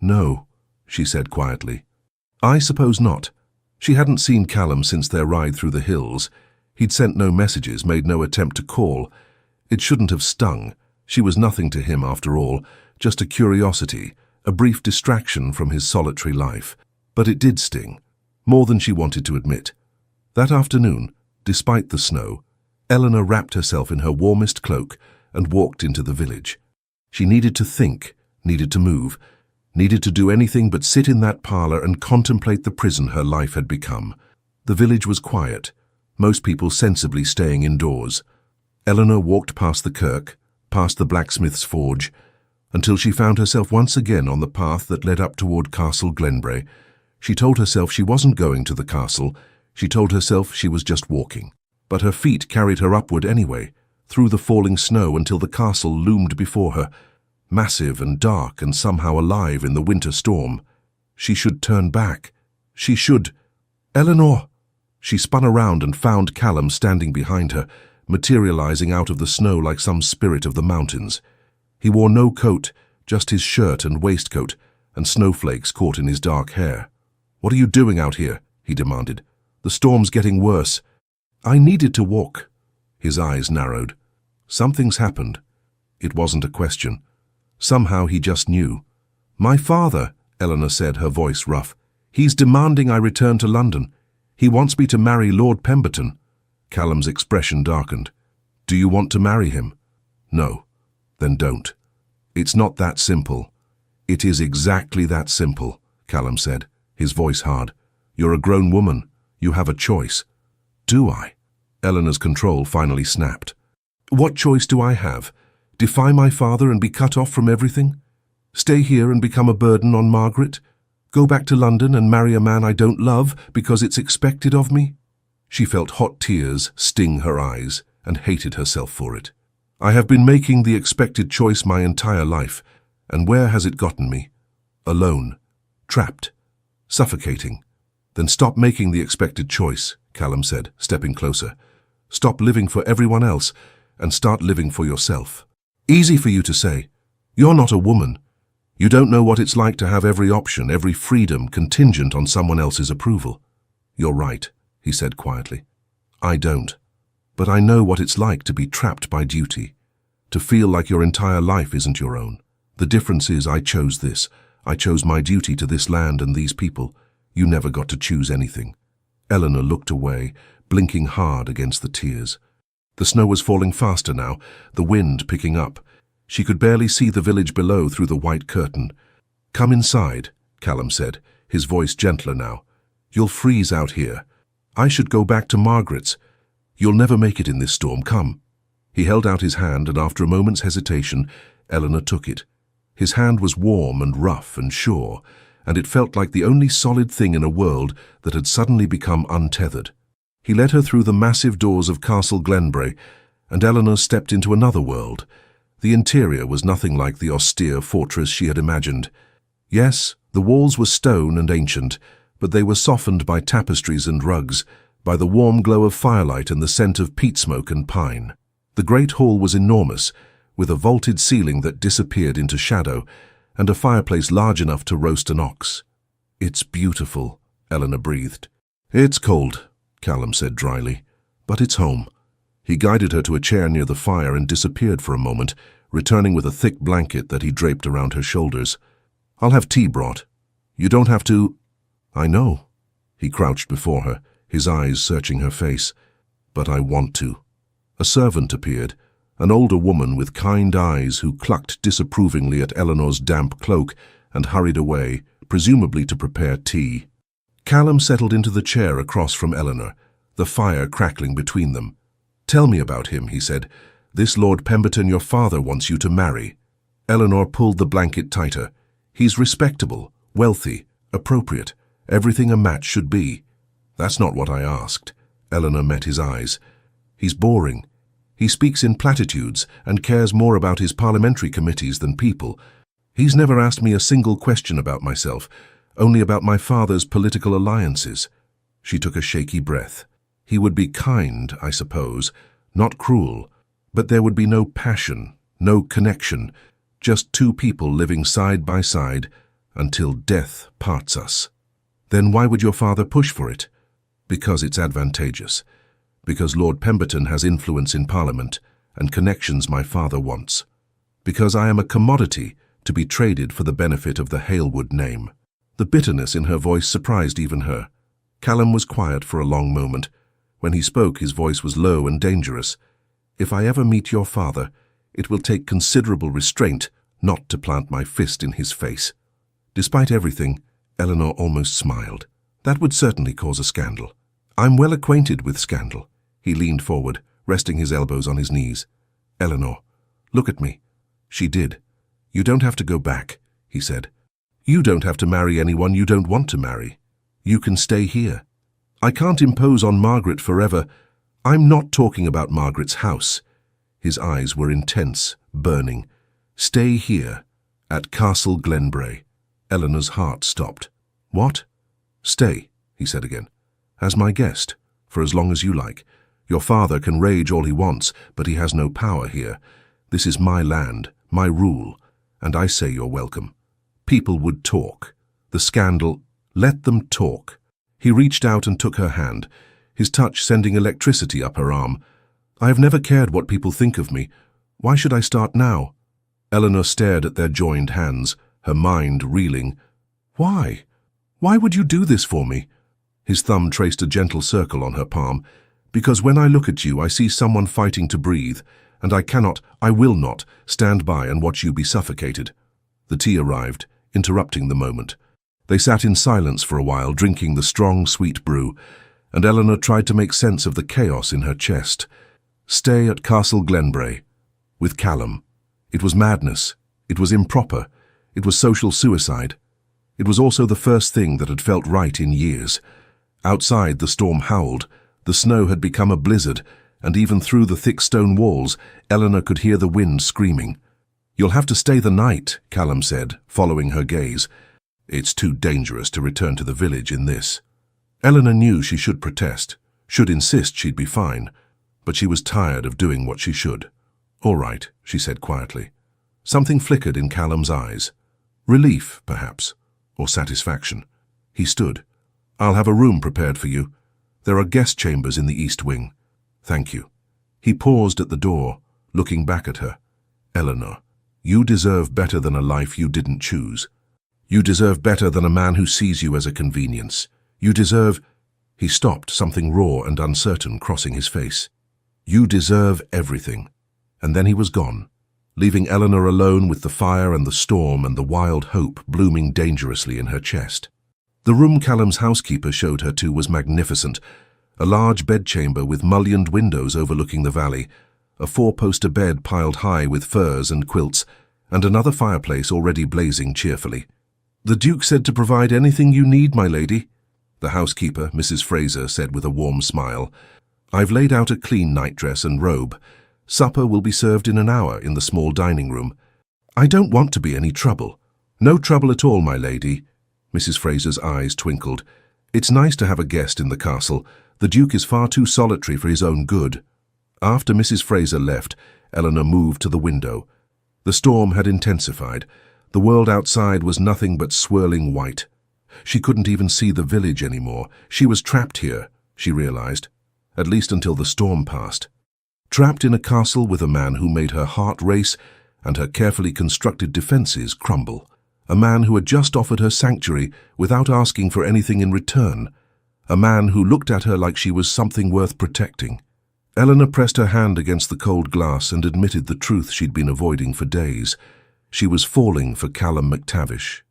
No, she said quietly. I suppose not. She hadn't seen Callum since their ride through the hills. He'd sent no messages, made no attempt to call. It shouldn't have stung. She was nothing to him after all, just a curiosity, a brief distraction from his solitary life. But it did sting, more than she wanted to admit. That afternoon, despite the snow, Eleanor wrapped herself in her warmest cloak and walked into the village. She needed to think, needed to move, needed to do anything but sit in that parlour and contemplate the prison her life had become. The village was quiet, most people sensibly staying indoors. Eleanor walked past the kirk, past the blacksmith's forge, until she found herself once again on the path that led up toward Castle Glenbrae. She told herself she wasn't going to the castle. She told herself she was just walking. But her feet carried her upward anyway, through the falling snow until the castle loomed before her, massive and dark and somehow alive in the winter storm. She should turn back. She should... Eleanor! She spun around and found Callum standing behind her, materializing out of the snow like some spirit of the mountains. He wore no coat, just his shirt and waistcoat, and snowflakes caught in his dark hair. "What are you doing out here?" he demanded. "The storm's getting worse." "I needed to walk." His eyes narrowed. Something's happened. It wasn't a question. Somehow he just knew. "My father," Eleanor said, her voice rough. "He's demanding I return to London. He wants me to marry Lord Pemberton." Callum's expression darkened. "Do you want to marry him?" "No." Then don't. It's not that simple. It is exactly that simple, Callum said, his voice hard. You're a grown woman. You have a choice. Do I? Eleanor's control finally snapped. What choice do I have? Defy my father and be cut off from everything? Stay here and become a burden on Margaret? Go back to London and marry a man I don't love because it's expected of me? She felt hot tears sting her eyes and hated herself for it. I have been making the expected choice my entire life, and where has it gotten me? Alone, trapped, suffocating. Then stop making the expected choice, Callum said, stepping closer. Stop living for everyone else and start living for yourself. Easy for you to say. You're not a woman. You don't know what it's like to have every option, every freedom contingent on someone else's approval. You're right, he said quietly. I don't. But I know what it's like to be trapped by duty, to feel like your entire life isn't your own. The difference is I chose this. I chose my duty to this land and these people. You never got to choose anything. Eleanor looked away, blinking hard against the tears. The snow was falling faster now, the wind picking up. She could barely see the village below through the white curtain. Come inside, Callum said, his voice gentler now. You'll freeze out here. I should go back to Margaret's. You'll never make it in this storm, come. He held out his hand, and after a moment's hesitation, Eleanor took it. His hand was warm and rough and sure, and it felt like the only solid thing in a world that had suddenly become untethered. He led her through the massive doors of Castle Glenbrae, and Eleanor stepped into another world. The interior was nothing like the austere fortress she had imagined. Yes, the walls were stone and ancient, but they were softened by tapestries and rugs, by the warm glow of firelight and the scent of peat smoke and pine. The great hall was enormous, with a vaulted ceiling that disappeared into shadow, and a fireplace large enough to roast an ox. It's beautiful, Eleanor breathed. It's cold, Callum said dryly, but it's home. He guided her to a chair near the fire and disappeared for a moment, returning with a thick blanket that he draped around her shoulders. I'll have tea brought. You don't have to... I know. He crouched before her, his eyes searching her face. But I want to. A servant appeared, an older woman with kind eyes who clucked disapprovingly at Eleanor's damp cloak and hurried away, presumably to prepare tea. Callum settled into the chair across from Eleanor, the fire crackling between them. Tell me about him, he said. This Lord Pemberton your father wants you to marry. Eleanor pulled the blanket tighter. He's respectable, wealthy, appropriate, everything a match should be. That's not what I asked. Eleanor met his eyes. He's boring. He speaks in platitudes and cares more about his parliamentary committees than people. He's never asked me a single question about myself, only about my father's political alliances. She took a shaky breath. He would be kind, I suppose, not cruel, but there would be no passion, no connection, just two people living side by side until death parts us. Then why would your father push for it? Because it's advantageous. Because Lord Pemberton has influence in Parliament and connections my father wants. Because I am a commodity to be traded for the benefit of the Halewood name. The bitterness in her voice surprised even her. Callum was quiet for a long moment. When he spoke, his voice was low and dangerous. If I ever meet your father, it will take considerable restraint not to plant my fist in his face. Despite everything, Eleanor almost smiled. That would certainly cause a scandal. I'm well acquainted with scandal. He leaned forward, resting his elbows on his knees. Eleanor, look at me. She did. You don't have to go back, he said. You don't have to marry anyone you don't want to marry. You can stay here. I can't impose on Margaret forever. I'm not talking about Margaret's house. His eyes were intense, burning. Stay here, at Castle Glenbrae. Eleanor's heart stopped. What? Stay, he said again. As my guest, for as long as you like. Your father can rage all he wants, but he has no power here. This is my land, my rule, and I say you're welcome. People would talk. The scandal, let them talk. He reached out and took her hand, his touch sending electricity up her arm. I have never cared what people think of me. Why should I start now? Eleanor stared at their joined hands, her mind reeling. Why? Why would you do this for me? His thumb traced a gentle circle on her palm. Because when I look at you, I see someone fighting to breathe, and I will not, stand by and watch you be suffocated. The tea arrived, interrupting the moment. They sat in silence for a while, drinking the strong, sweet brew, and Eleanor tried to make sense of the chaos in her chest. Stay at Castle Glenbray. With Callum. It was madness. It was improper. It was social suicide. It was also the first thing that had felt right in years. Outside, the storm howled. The snow had become a blizzard, and even through the thick stone walls, Eleanor could hear the wind screaming. "You'll have to stay the night," Callum said, following her gaze. "It's too dangerous to return to the village in this." Eleanor knew she should protest, should insist she'd be fine, but she was tired of doing what she should. "All right," she said quietly. Something flickered in Callum's eyes. Relief, perhaps, or satisfaction. He stood. "I'll have a room prepared for you. There are guest chambers in the east wing." "Thank you." He paused at the door, looking back at her. "Eleanor, you deserve better than a life you didn't choose. You deserve better than a man who sees you as a convenience. You deserve—" He stopped, something raw and uncertain crossing his face. "You deserve everything." And then he was gone, leaving Eleanor alone with the fire and the storm and the wild hope blooming dangerously in her chest. The room Callum's housekeeper showed her to was magnificent. A large bedchamber with mullioned windows overlooking the valley, a four-poster bed piled high with furs and quilts, and another fireplace already blazing cheerfully. "The Duke said to provide anything you need, my lady," the housekeeper, Mrs. Fraser, said with a warm smile. "I've laid out a clean nightdress and robe. Supper will be served in an hour in the small dining room. I don't want to be any trouble." "No trouble at all, my lady." Mrs. Fraser's eyes twinkled. "It's nice to have a guest in the castle. The Duke is far too solitary for his own good." After Mrs. Fraser left, Eleanor moved to the window. The storm had intensified. The world outside was nothing but swirling white. She couldn't even see the village anymore. She was trapped here, she realized, at least until the storm passed. Trapped in a castle with a man who made her heart race and her carefully constructed defenses crumble. A man who had just offered her sanctuary without asking for anything in return. A man who looked at her like she was something worth protecting. Eleanor pressed her hand against the cold glass and admitted the truth she'd been avoiding for days. She was falling for Callum McTavish.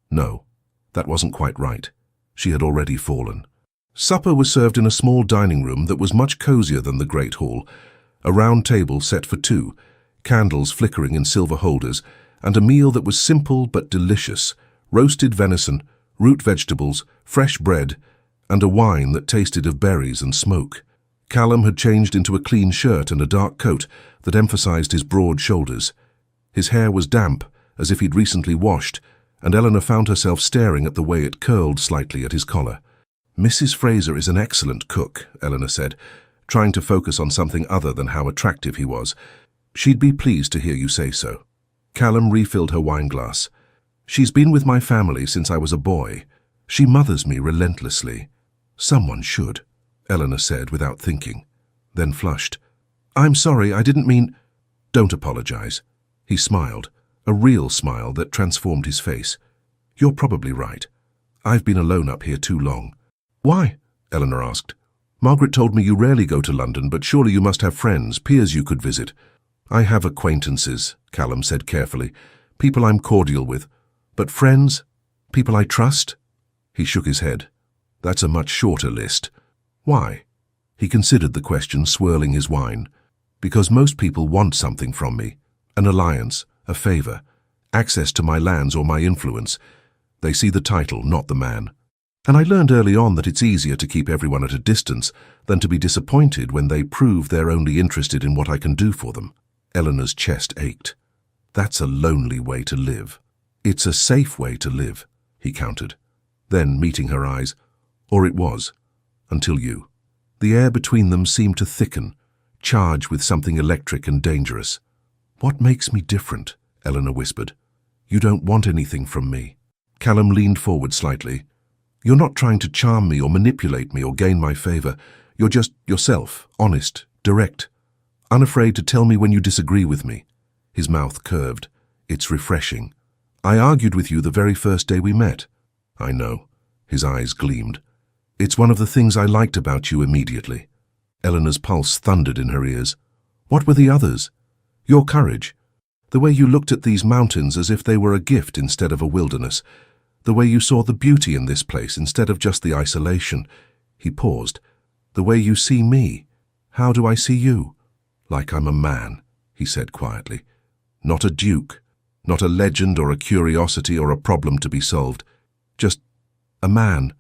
No, that wasn't quite right. She had already fallen. Supper was served in a small dining room that was much cozier than the Great Hall. A round table set for two, candles flickering in silver holders, and a meal that was simple but delicious. Roasted venison, root vegetables, fresh bread, and a wine that tasted of berries and smoke. Callum had changed into a clean shirt and a dark coat that emphasized his broad shoulders. His hair was damp, as if he'd recently washed, and Eleanor found herself staring at the way it curled slightly at his collar. "Mrs. Fraser is an excellent cook," Eleanor said, trying to focus on something other than how attractive he was. "She'd be pleased to hear you say so." Callum refilled her wineglass. "She's been with my family since I was a boy. She mothers me relentlessly." "Someone should," Eleanor said without thinking, then flushed. "I'm sorry, I didn't mean—" "Don't apologize." He smiled, a real smile that transformed his face. "You're probably right. I've been alone up here too long." "Why?" Eleanor asked. "Margaret told me you rarely go to London, but surely you must have friends, peers you could visit." "I have acquaintances," Callum said carefully. "People I'm cordial with. But friends? People I trust?" He shook his head. "That's a much shorter list." "Why?" He considered the question, swirling his wine. "Because most people want something from me. An alliance, a favor, access to my lands or my influence. They see the title, not the man. And I learned early on that it's easier to keep everyone at a distance than to be disappointed when they prove they're only interested in what I can do for them." Eleanor's chest ached. "That's a lonely way to live." "It's a safe way to live," he countered. Then, meeting her eyes, "Or it was, until you." The air between them seemed to thicken, charged with something electric and dangerous. "What makes me different?" Eleanor whispered. "You don't want anything from me." Callum leaned forward slightly. "You're not trying to charm me or manipulate me or gain my favor. You're just yourself, honest, direct, unafraid to tell me when you disagree with me." His mouth curved. "It's refreshing. I argued with you the very first day we met." "I know." His eyes gleamed. "It's one of the things I liked about you immediately." Eleanor's pulse thundered in her ears. "What were the others?" Your courage. The way you looked at these mountains as if they were a gift instead of a wilderness. The way you saw the beauty in this place instead of just the isolation. He paused. The way you see me. How do I see you? Like I'm a man, he said quietly. Not a duke. Not a legend or a curiosity or a problem to be solved. Just a man.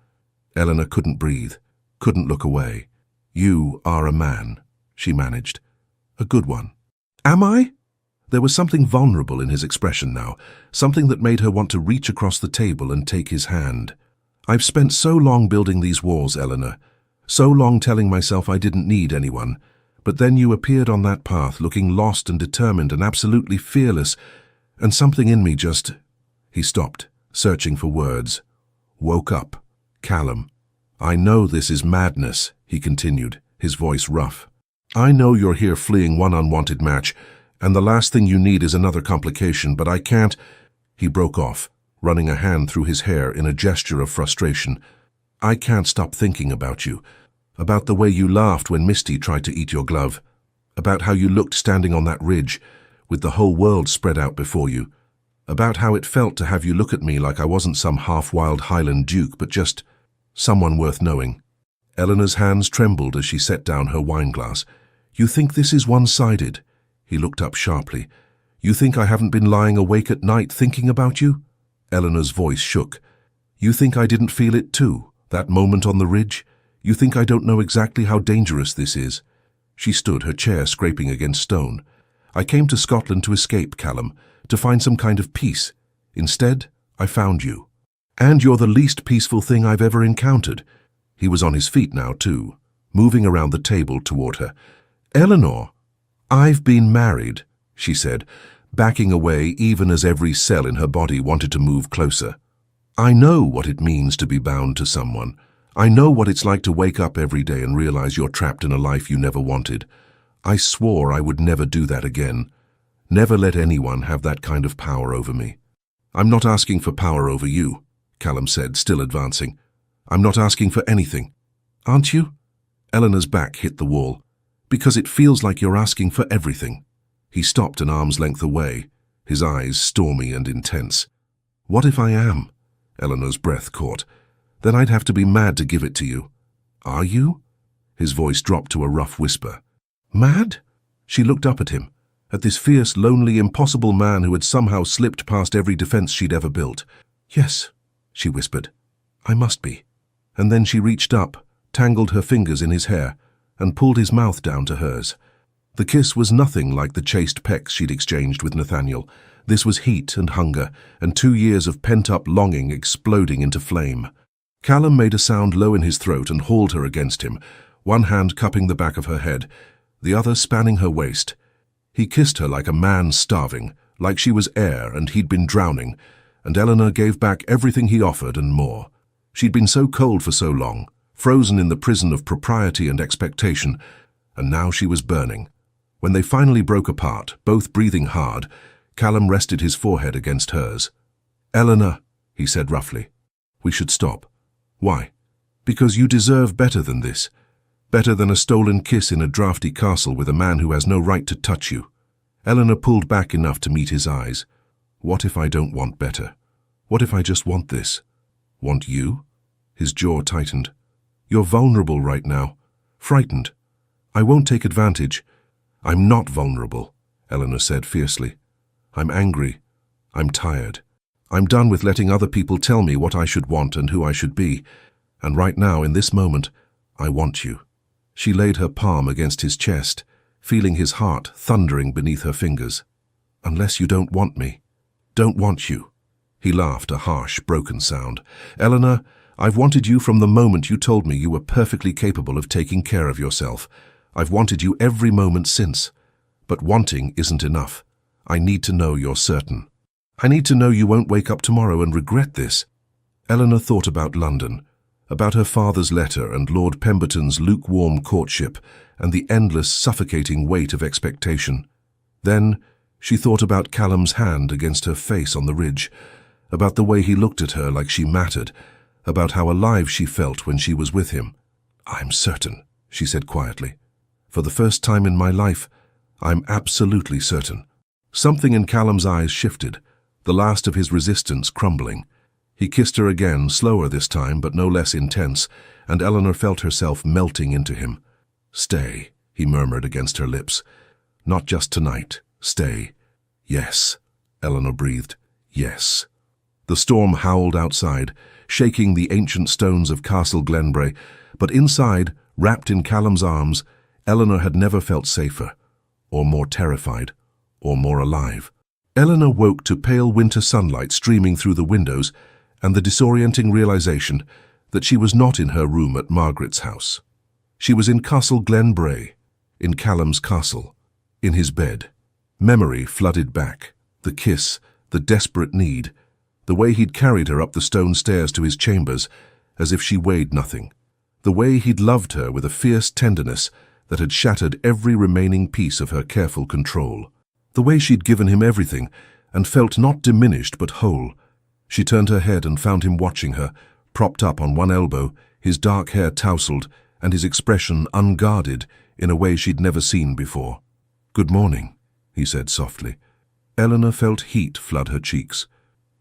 Eleanor couldn't breathe, couldn't look away. You are a man, she managed. A good one. Am I? There was something vulnerable in his expression now, something that made her want to reach across the table and take his hand. I've spent so long building these walls, Eleanor, so long telling myself I didn't need anyone, but then you appeared on that path looking lost and determined and absolutely fearless, and something in me just... He stopped, searching for words. Woke up. Callum. I know this is madness, he continued, his voice rough. I know you're here fleeing one unwanted match, and the last thing you need is another complication, but I can't... He broke off, running a hand through his hair in a gesture of frustration. I can't stop thinking about you, about the way you laughed when Misty tried to eat your glove, about how you looked standing on that ridge, with the whole world spread out before you, about how it felt to have you look at me like I wasn't some half-wild Highland duke, but just someone worth knowing. Eleanor's hands trembled as she set down her wineglass. You think this is one-sided? He looked up sharply. You think I haven't been lying awake at night thinking about you? Eleanor's voice shook. You think I didn't feel it too, that moment on the ridge? You think I don't know exactly how dangerous this is? She stood, her chair scraping against stone. I came to Scotland to escape, Callum, to find some kind of peace. Instead, I found you. And you're the least peaceful thing I've ever encountered. He was on his feet now, too, moving around the table toward her. Eleanor, I've been married, she said, backing away even as every cell in her body wanted to move closer. I know what it means to be bound to someone. I know what it's like to wake up every day and realize you're trapped in a life you never wanted. I swore I would never do that again. Never let anyone have that kind of power over me. I'm not asking for power over you, Callum said, still advancing. I'm not asking for anything. Aren't you? Eleanor's back hit the wall. Because it feels like you're asking for everything. He stopped an arm's length away, his eyes stormy and intense. What if I am? Eleanor's breath caught. Then I'd have to be mad to give it to you. Are you? His voice dropped to a rough whisper. Mad? She looked up at him, at this fierce, lonely, impossible man who had somehow slipped past every defense she'd ever built. Yes, she whispered. I must be. And then she reached up, tangled her fingers in his hair, and pulled his mouth down to hers. The kiss was nothing like the chaste pecks she'd exchanged with Nathaniel. This was heat and hunger, and 2 years of pent-up longing exploding into flame. Callum made a sound low in his throat and hauled her against him, one hand cupping the back of her head, the other spanning her waist. He kissed her like a man starving, like she was air and he'd been drowning, and Eleanor gave back everything he offered and more. She'd been so cold for so long, frozen in the prison of propriety and expectation, and now she was burning. When they finally broke apart, both breathing hard, Callum rested his forehead against hers. Eleanor, he said roughly, we should stop. Why? Because you deserve better than this. Better than a stolen kiss in a drafty castle with a man who has no right to touch you. Eleanor pulled back enough to meet his eyes. What if I don't want better? What if I just want this? Want you? His jaw tightened. You're vulnerable right now. Frightened. I won't take advantage. I'm not vulnerable, Eleanor said fiercely. I'm angry. I'm tired. I'm done with letting other people tell me what I should want and who I should be. And right now, in this moment, I want you. She laid her palm against his chest, feeling his heart thundering beneath her fingers. Unless you don't want me. Don't want you. He laughed, a harsh, broken sound. Eleanor, I've wanted you from the moment you told me you were perfectly capable of taking care of yourself. I've wanted you every moment since. But wanting isn't enough. I need to know you're certain. I need to know you won't wake up tomorrow and regret this. Eleanor thought about London, about her father's letter and Lord Pemberton's lukewarm courtship and the endless, suffocating weight of expectation. Then she thought about Callum's hand against her face on the ridge, about the way he looked at her like she mattered, about how alive she felt when she was with him. I'm certain, she said quietly. For the first time in my life, I'm absolutely certain. Something in Callum's eyes shifted, the last of his resistance crumbling. He kissed her again, slower this time, but no less intense, and Eleanor felt herself melting into him. "Stay," he murmured against her lips. "Not just tonight. Stay." "Yes," Eleanor breathed. "Yes." The storm howled outside, shaking the ancient stones of Castle Glenbrae, but inside, wrapped in Callum's arms, Eleanor had never felt safer, or more terrified, or more alive. Eleanor woke to pale winter sunlight streaming through the windows and the disorienting realization that she was not in her room at Margaret's house. She was in Castle Glenbrae, in Callum's castle, in his bed. Memory flooded back, the kiss, the desperate need, the way he'd carried her up the stone stairs to his chambers as if she weighed nothing, the way he'd loved her with a fierce tenderness that had shattered every remaining piece of her careful control, the way she'd given him everything and felt not diminished but whole. She turned her head and found him watching her, propped up on one elbow, his dark hair tousled and his expression unguarded in a way she'd never seen before. "Good morning," he said softly. Eleanor felt heat flood her cheeks.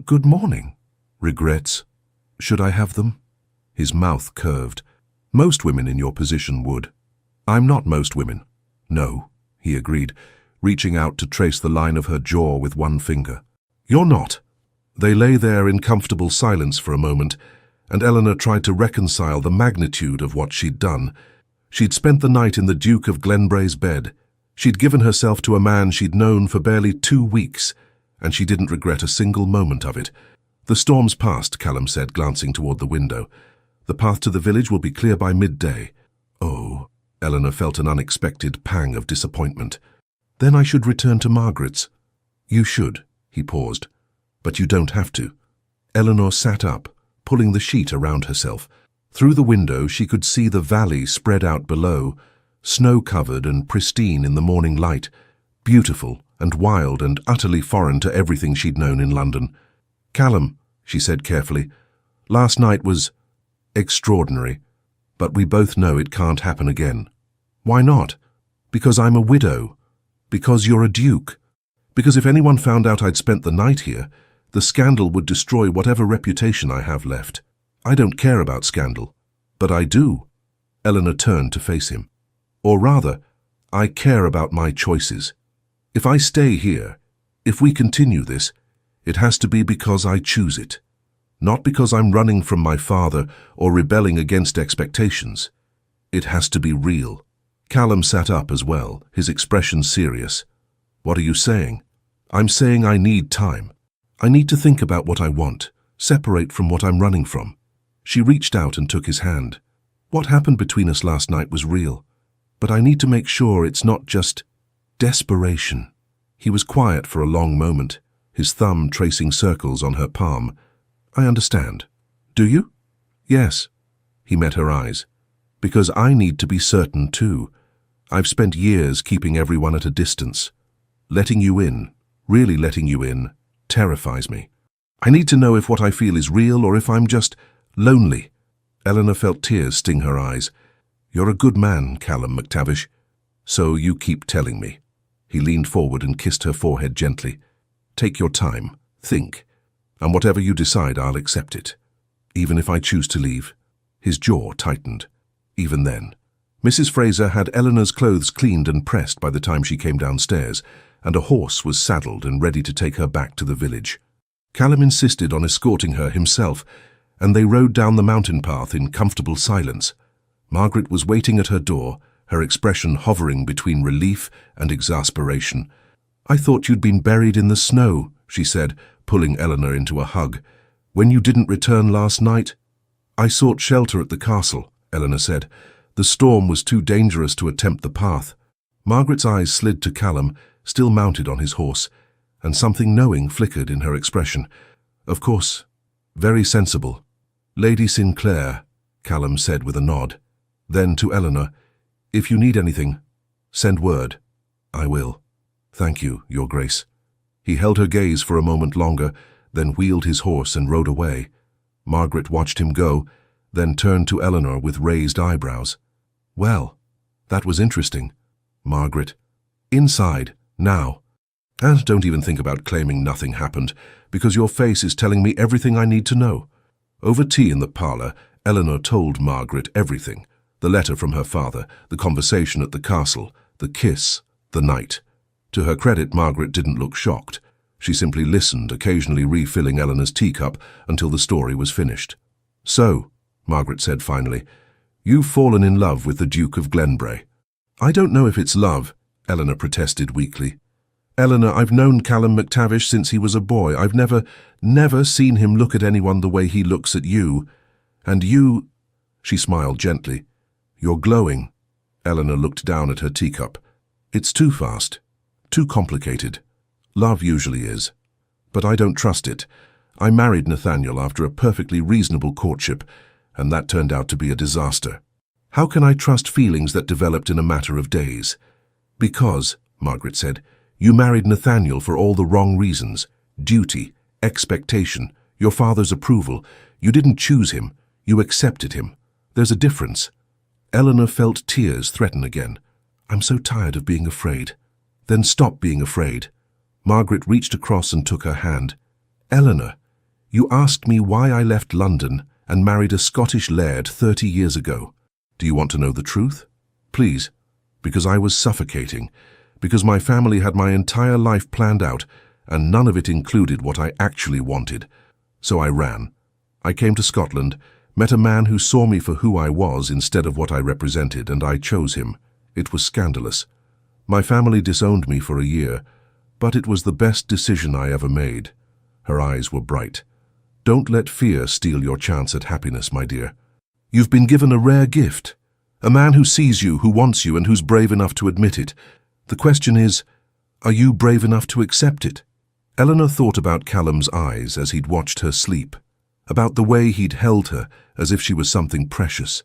"Good morning. Regrets? Should I have them?" His mouth curved. "Most women in your position would." "I'm not most women." "No," he agreed, reaching out to trace the line of her jaw with one finger. "You're not." They lay there in comfortable silence for a moment, and Eleanor tried to reconcile the magnitude of what she'd done. She'd spent the night in the Duke of Glenbrae's bed. She'd given herself to a man she'd known for barely 2 weeks, and she didn't regret a single moment of it. "The storm's past," Callum said, glancing toward the window. "The path to the village will be clear by midday." "Oh," Eleanor felt an unexpected pang of disappointment. "Then I should return to Margaret's." "You should," he paused, "but you don't have to." Eleanor sat up, pulling the sheet around herself. Through the window she could see the valley spread out below, snow-covered and pristine in the morning light, beautiful and wild and utterly foreign to everything she'd known in London. "Callum," she said carefully, "last night was extraordinary, but we both know it can't happen again." "Why not?" "Because I'm a widow. Because you're a duke. Because if anyone found out I'd spent the night here, the scandal would destroy whatever reputation I have left. I don't care about scandal, but I do." Eleanor turned to face him. "Or rather, I care about my choices. If I stay here, if we continue this, it has to be because I choose it. Not because I'm running from my father or rebelling against expectations. It has to be real." Callum sat up as well, his expression serious. "What are you saying?" "I'm saying I need time. I need to think about what I want, separate from what I'm running from." She reached out and took his hand. "What happened between us last night was real, but I need to make sure it's not just desperation." He was quiet for a long moment, his thumb tracing circles on her palm. "I understand. Do you?" "Yes." He met her eyes. "Because I need to be certain too. I've spent years keeping everyone at a distance. Letting you in, really letting you in, terrifies me. I need to know if what I feel is real or if I'm just lonely." Eleanor felt tears sting her eyes. "You're a good man, Callum McTavish. So you keep telling me." He leaned forward and kissed her forehead gently. "Take your time, think, and whatever you decide, I'll accept it. Even if I choose to leave." His jaw tightened. Even then. Mrs. Fraser had Eleanor's clothes cleaned and pressed by the time she came downstairs, and a horse was saddled and ready to take her back to the village. Callum insisted on escorting her himself, and they rode down the mountain path in comfortable silence. Margaret was waiting at her door, her expression hovering between relief and exasperation. "I thought you'd been buried in the snow," she said, pulling Eleanor into a hug. "When you didn't return last night?" "I sought shelter at the castle," Eleanor said. "The storm was too dangerous to attempt the path." Margaret's eyes slid to Callum, still mounted on his horse, and something knowing flickered in her expression. "Of course. Very sensible." "Lady Sinclair," Callum said with a nod. Then to Eleanor, "If you need anything, send word." "I will. Thank you, Your Grace." He held her gaze for a moment longer, then wheeled his horse and rode away. Margaret watched him go, then turned to Eleanor with raised eyebrows. "Well, that was interesting." "Margaret." Inside, now. And don't even think about claiming nothing happened, because your face is telling me everything I need to know. Over tea in the parlour, Eleanor told Margaret everything. The letter from her father, the conversation at the castle, the kiss, the night. To her credit, Margaret didn't look shocked. She simply listened, occasionally refilling Eleanor's teacup until the story was finished. "So," Margaret said finally, "you've fallen in love with the Duke of Glenbray." "I don't know if it's love," Eleanor protested weakly. "Eleanor, I've known Callum McTavish since he was a boy. I've never seen him look at anyone the way he looks at you. And you—" She smiled gently. "You're glowing." Eleanor looked down at her teacup. "It's too fast. Too complicated. Love usually is. But I don't trust it. I married Nathaniel after a perfectly reasonable courtship, and that turned out to be a disaster. How can I trust feelings that developed in a matter of days?" "Because," Margaret said, "you married Nathaniel for all the wrong reasons. Duty, expectation, your father's approval. You didn't choose him. You accepted him. There's a difference." Eleanor felt tears threaten again. "I'm so tired of being afraid." "Then stop being afraid." Margaret reached across and took her hand. "Eleanor, you asked me why I left London and married a Scottish laird 30 years ago. Do you want to know the truth? Please. Because I was suffocating. Because my family had my entire life planned out, and none of it included what I actually wanted. So I ran. I came to Scotland, met a man who saw me for who I was instead of what I represented, and I chose him. It was scandalous. My family disowned me for a year, but it was the best decision I ever made." Her eyes were bright. "Don't let fear steal your chance at happiness, my dear. You've been given a rare gift. A man who sees you, who wants you, and who's brave enough to admit it. The question is, are you brave enough to accept it?" Eleanor thought about Callum's eyes as he'd watched her sleep, about the way he'd held her as if she was something precious,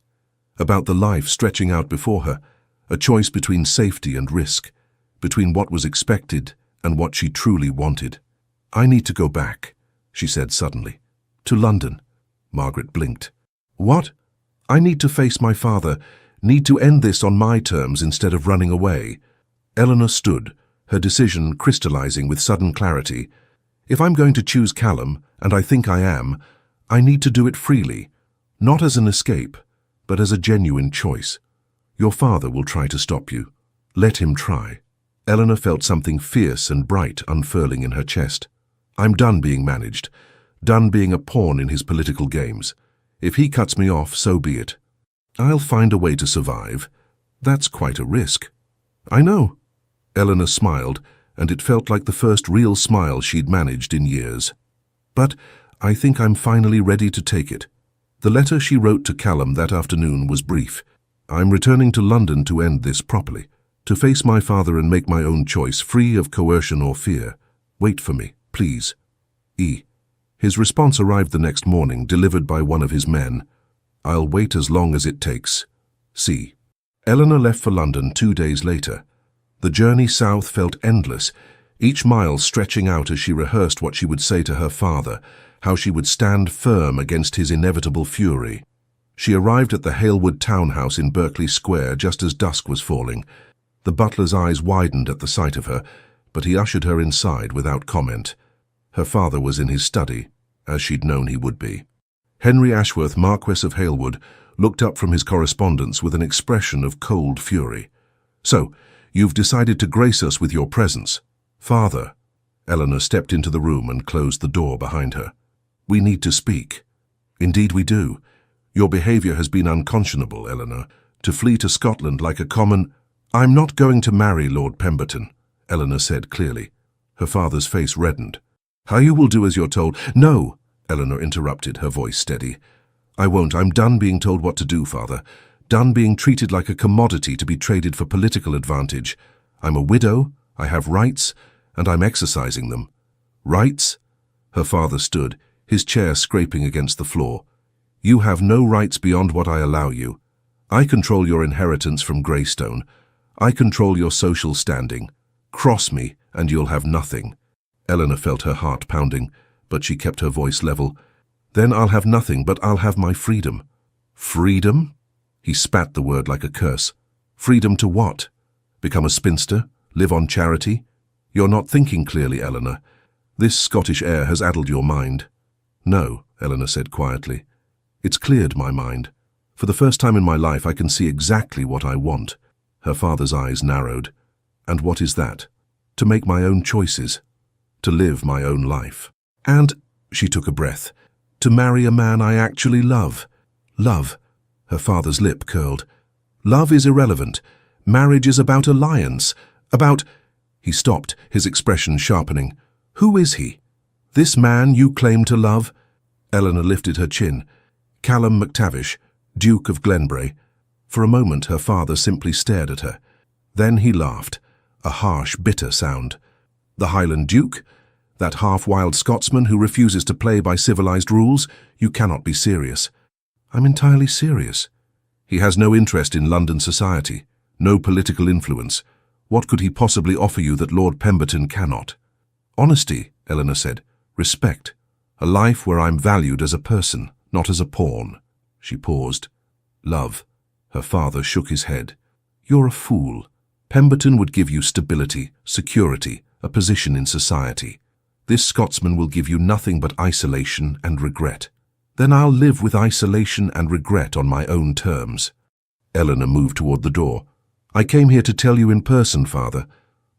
about the life stretching out before her, a choice between safety and risk, between what was expected and what she truly wanted. "I need to go back," she said suddenly. "To London." Margaret blinked. "What?" "I need to face my father, need to end this on my terms instead of running away." Eleanor stood, her decision crystallizing with sudden clarity. "If I'm going to choose Callum, and I think I am, I need to do it freely, not as an escape, but as a genuine choice. Your father will try to stop you. Let him try." Eleanor felt something fierce and bright unfurling in her chest. "I'm done being managed, done being a pawn in his political games. If he cuts me off, so be it. I'll find a way to survive. That's quite a risk." "I know." Eleanor smiled, and it felt like the first real smile she'd managed in years. "But I think I'm finally ready to take it." The letter she wrote to Callum that afternoon was brief. "I'm returning to London to end this properly, to face my father and make my own choice, free of coercion or fear. Wait for me, please. E." His response arrived the next morning, delivered by one of his men. "I'll wait as long as it takes. C." Eleanor left for London 2 days later. The journey south felt endless, each mile stretching out as she rehearsed what she would say to her father, how she would stand firm against his inevitable fury. She arrived at the Halewood townhouse in Berkeley Square just as dusk was falling. The butler's eyes widened at the sight of her, but he ushered her inside without comment. Her father was in his study, as she'd known he would be. Henry Ashworth, Marquess of Halewood, looked up from his correspondence with an expression of cold fury. "So, you've decided to grace us with your presence." "Father." Eleanor stepped into the room and closed the door behind her. "We need to speak." "Indeed we do. Your behavior has been unconscionable, Eleanor. To flee to Scotland like a common—" "I'm not going to marry Lord Pemberton," Eleanor said clearly. Her father's face reddened. "How you will do as you're told—" "No," Eleanor interrupted, her voice steady. "I won't. I'm done being told what to do, Father. Done being treated like a commodity to be traded for political advantage. I'm a widow, I have rights, and I'm exercising them." "Rights?" Her father stood, his chair scraping against the floor. "You have no rights beyond what I allow you. I control your inheritance from Greystone. I control your social standing. Cross me, and you'll have nothing." Eleanor felt her heart pounding, but she kept her voice level. "Then I'll have nothing, but I'll have my freedom." "Freedom?" He spat the word like a curse. "Freedom to what? Become a spinster? Live on charity? You're not thinking clearly, Eleanor. This Scottish air has addled your mind. No, Eleanor said quietly. It's cleared my mind. For the first time in my life, I can see exactly what I want. Her father's eyes narrowed. And what is that? To make my own choices. To live my own life. And, she took a breath, to marry a man I actually love. Love. Her father's lip curled. Love is irrelevant. Marriage is about alliance. About... He stopped, his expression sharpening. Who is he? This man you claim to love? Eleanor lifted her chin. Callum MacTavish, Duke of Glenbrae. For a moment her father simply stared at her. Then he laughed, a harsh, bitter sound. The Highland Duke? That half-wild Scotsman who refuses to play by civilized rules? You cannot be serious. I'm entirely serious. He has no interest in London society, no political influence. What could he possibly offer you that Lord Pemberton cannot? Honesty, Eleanor said. Respect. A life where I'm valued as a person, not as a pawn. She paused. Love. Her father shook his head. You're a fool. Pemberton would give you stability, security, a position in society. This Scotsman will give you nothing but isolation and regret. Then I'll live with isolation and regret on my own terms. Eleanor moved toward the door. I came here to tell you in person, Father.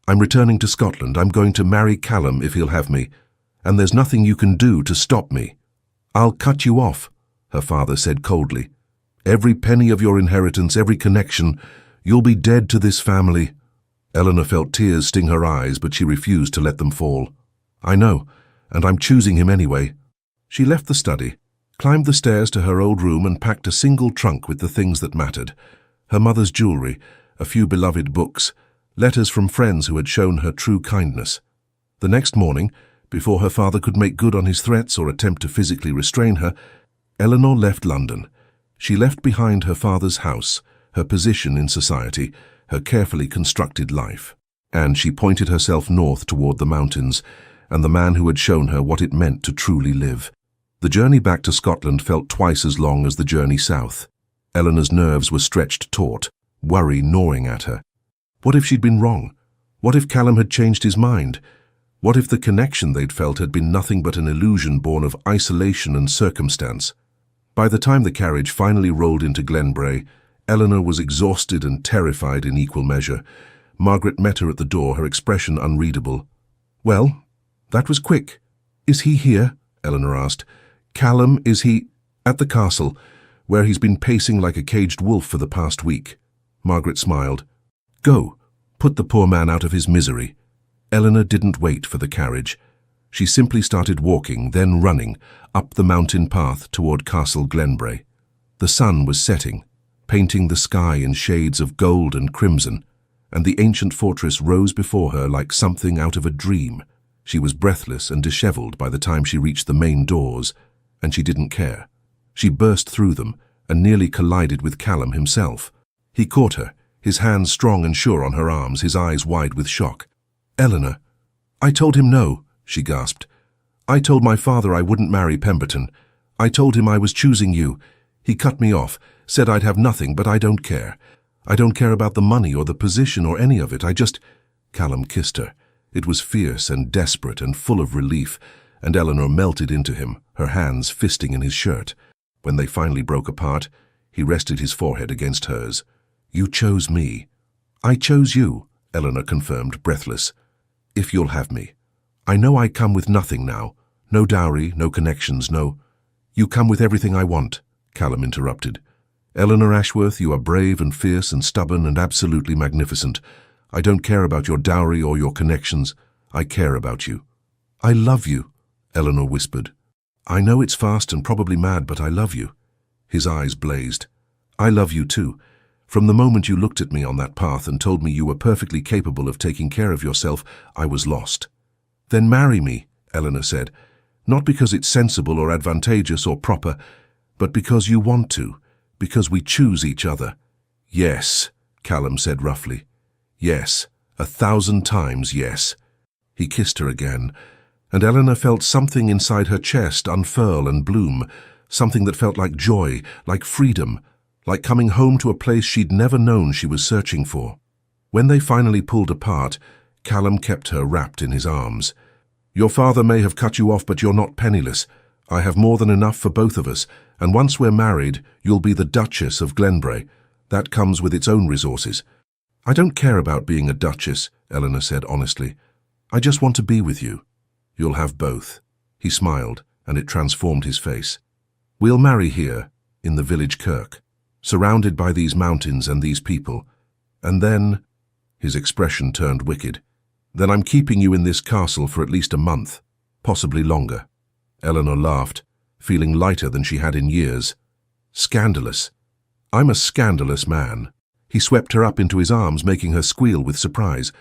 I'm returning to Scotland. I'm going to marry Callum if he'll have me. And there's nothing you can do to stop me. I'll cut you off, her father said coldly. Every penny of your inheritance, every connection, you'll be dead to this family. Eleanor felt tears sting her eyes, but she refused to let them fall. I know, and I'm choosing him anyway. She left the study, climbed the stairs to her old room and packed a single trunk with the things that mattered. Her mother's jewelry, a few beloved books, letters from friends who had shown her true kindness. The next morning, before her father could make good on his threats or attempt to physically restrain her, Eleanor left London. She left behind her father's house, her position in society, her carefully constructed life. And she pointed herself north toward the mountains and the man who had shown her what it meant to truly live. The journey back to Scotland felt twice as long as the journey south. Eleanor's nerves were stretched taut, worry gnawing at her. What if she'd been wrong? What if Callum had changed his mind? What if the connection they'd felt had been nothing but an illusion born of isolation and circumstance? By the time the carriage finally rolled into Glenbrae, Eleanor was exhausted and terrified in equal measure. Margaret met her at the door, her expression unreadable. Well, that was quick. Is he here? Eleanor asked. Callum, is he... At the castle, where he's been pacing like a caged wolf for the past week. Margaret smiled. Go, put the poor man out of his misery. Eleanor didn't wait for the carriage. She simply started walking, then running, up the mountain path toward Castle Glenbrae. The sun was setting, painting the sky in shades of gold and crimson, and the ancient fortress rose before her like something out of a dream. She was breathless and disheveled by the time she reached the main doors, and she didn't care. She burst through them and nearly collided with Callum himself. He caught her, his hands strong and sure on her arms, his eyes wide with shock. Eleanor, I told him no, she gasped. I told my father I wouldn't marry Pemberton. I told him I was choosing you. He cut me off, said I'd have nothing, but I don't care. I don't care about the money or the position or any of it. Callum kissed her. It was fierce and desperate and full of relief, and Eleanor melted into him, her hands fisting in his shirt. When they finally broke apart, he rested his forehead against hers. You chose me. I chose you, Eleanor confirmed, breathless. If you'll have me. I know I come with nothing now. No dowry, no connections, no... You come with everything I want, Callum interrupted. Eleanor Ashworth, you are brave and fierce and stubborn and absolutely magnificent. I don't care about your dowry or your connections. I care about you. I love you, Eleanor whispered. I know it's fast and probably mad, but I love you. His eyes blazed. I love you too. From the moment you looked at me on that path and told me you were perfectly capable of taking care of yourself, I was lost. Then marry me, Eleanor said. Not because it's sensible or advantageous or proper, but because you want to, because we choose each other. Yes, Callum said roughly. Yes, 1,000 times yes. He kissed her again, and Eleanor felt something inside her chest unfurl and bloom, something that felt like joy, like freedom, like coming home to a place she'd never known she was searching for. When they finally pulled apart, Callum kept her wrapped in his arms. "Your father may have cut you off, but you're not penniless. I have more than enough for both of us, and once we're married, you'll be the Duchess of Glenbrae. That comes with its own resources." "I don't care about being a duchess," Eleanor said honestly. "I just want to be with you." "You'll have both." He smiled, and it transformed his face. "We'll marry here, in the village kirk, surrounded by these mountains and these people. And then—" his expression turned wicked. "Then I'm keeping you in this castle for at least a month, possibly longer." Eleanor laughed, feeling lighter than she had in years. "Scandalous. I'm a scandalous man." He swept her up into his arms, making her squeal with surprise.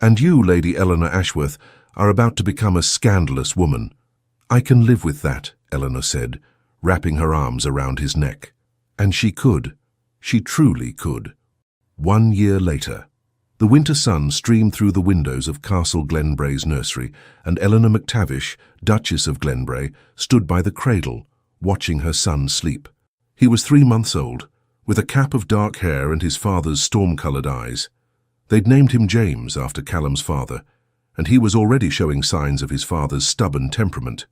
"And you, Lady Eleanor Ashworth, are about to become a scandalous woman." "I can live with that," Eleanor said, wrapping her arms around his neck. And she could. She truly could. 1 year later. The winter sun streamed through the windows of Castle Glenbrae's nursery, and Eleanor MacTavish, Duchess of Glenbrae, stood by the cradle, watching her son sleep. He was 3 months old, with a cap of dark hair and his father's storm-coloured eyes. They'd named him James after Callum's father, and he was already showing signs of his father's stubborn temperament.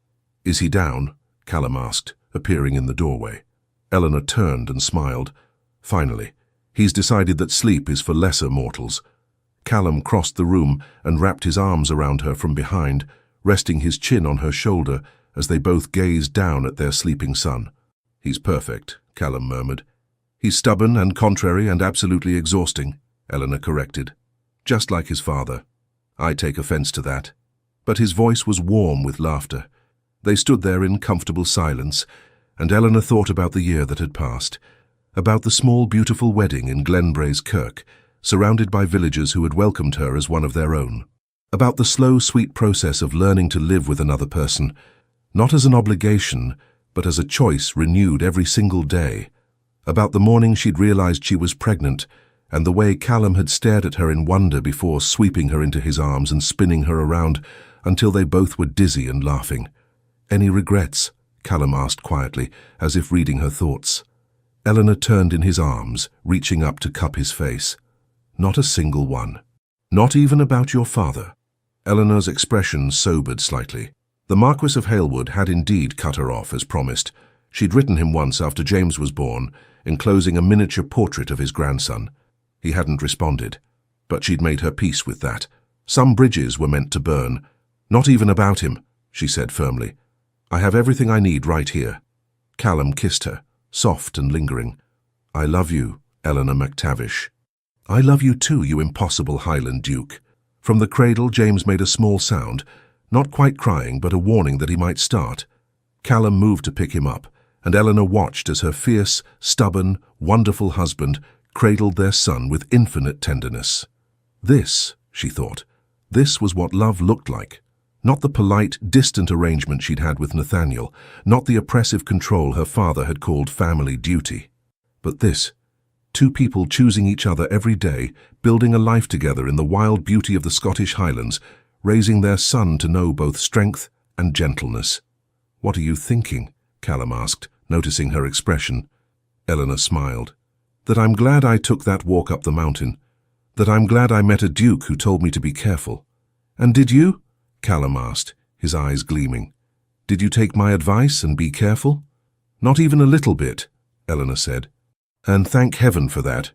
"Is he down?" Callum asked, appearing in the doorway. Eleanor turned and smiled. "Finally, he's decided that sleep is for lesser mortals." Callum crossed the room and wrapped his arms around her from behind, resting his chin on her shoulder as they both gazed down at their sleeping son. "He's perfect," Callum murmured. "He's stubborn and contrary and absolutely exhausting," Eleanor corrected. "Just like his father. I take offense to that." But his voice was warm with laughter. They stood there in comfortable silence, and Eleanor thought about the year that had passed, about the small, beautiful wedding in Glenbrae's kirk, surrounded by villagers who had welcomed her as one of their own, about the slow, sweet process of learning to live with another person, not as an obligation, but as a choice renewed every single day, about the morning she'd realized she was pregnant, and the way Callum had stared at her in wonder before sweeping her into his arms and spinning her around until they both were dizzy and laughing. "Any regrets?" Callum asked quietly, as if reading her thoughts. Eleanor turned in his arms, reaching up to cup his face. "Not a single one. Not even about your father." Eleanor's expression sobered slightly. The Marquis of Halewood had indeed cut her off, as promised. She'd written him once after James was born, enclosing a miniature portrait of his grandson. He hadn't responded, but she'd made her peace with that. Some bridges were meant to burn. "Not even about him," she said firmly. "I have everything I need right here." Callum kissed her, soft and lingering. "I love you, Eleanor MacTavish." "I love you too, you impossible Highland Duke." From the cradle, James made a small sound, not quite crying, but a warning that he might start. Callum moved to pick him up, and Eleanor watched as her fierce, stubborn, wonderful husband cradled their son with infinite tenderness. This, she thought, this was what love looked like. Not the polite, distant arrangement she'd had with Nathaniel, not the oppressive control her father had called family duty. But this, two people choosing each other every day, building a life together in the wild beauty of the Scottish Highlands, raising their son to know both strength and gentleness. "What are you thinking?" Callum asked, noticing her expression. Eleanor smiled. "That I'm glad I took that walk up the mountain. That I'm glad I met a duke who told me to be careful." "And did you?" Callum asked, his eyes gleaming. "Did you take my advice and be careful?" "Not even a little bit," Eleanor said. "And thank heaven for that."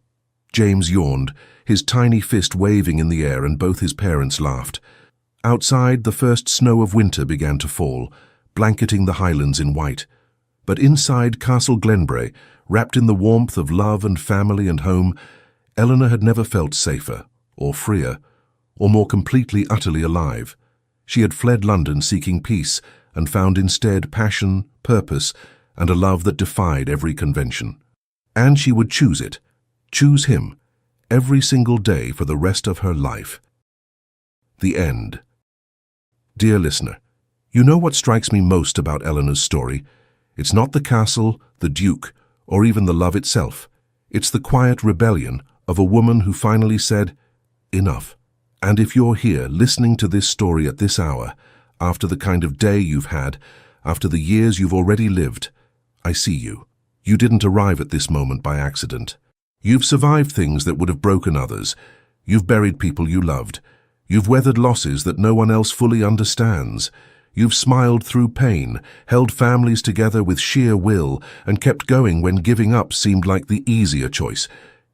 James yawned, his tiny fist waving in the air, and both his parents laughed. Outside, the first snow of winter began to fall, blanketing the highlands in white. But inside Castle Glenbrae, wrapped in the warmth of love and family and home, Eleanor had never felt safer, or freer, or more completely, utterly alive. She had fled London seeking peace, and found instead passion, purpose, and a love that defied every convention. And she would choose it, choose him, every single day for the rest of her life. The end. Dear listener, you know what strikes me most about Eleanor's story? It's not the castle, the duke, or even the love itself. It's the quiet rebellion of a woman who finally said, "Enough." And if you're here listening to this story at this hour, after the kind of day you've had, after the years you've already lived, I see you. You didn't arrive at this moment by accident. You've survived things that would have broken others. You've buried people you loved. You've weathered losses that no one else fully understands. You've smiled through pain, held families together with sheer will, and kept going when giving up seemed like the easier choice.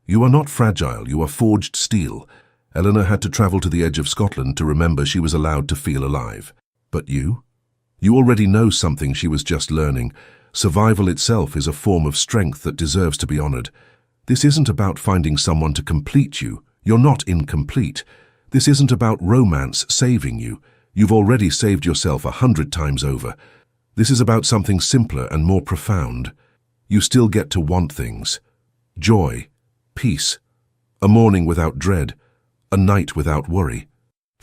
You are not fragile, you are forged steel. Eleanor had to travel to the edge of Scotland to remember she was allowed to feel alive. But you? You already know something she was just learning. Survival itself is a form of strength that deserves to be honored. This isn't about finding someone to complete you. You're not incomplete. This isn't about romance saving you. You've already saved yourself 100 times over. This is about something simpler and more profound. You still get to want things. Joy, peace, a morning without dread, a night without worry.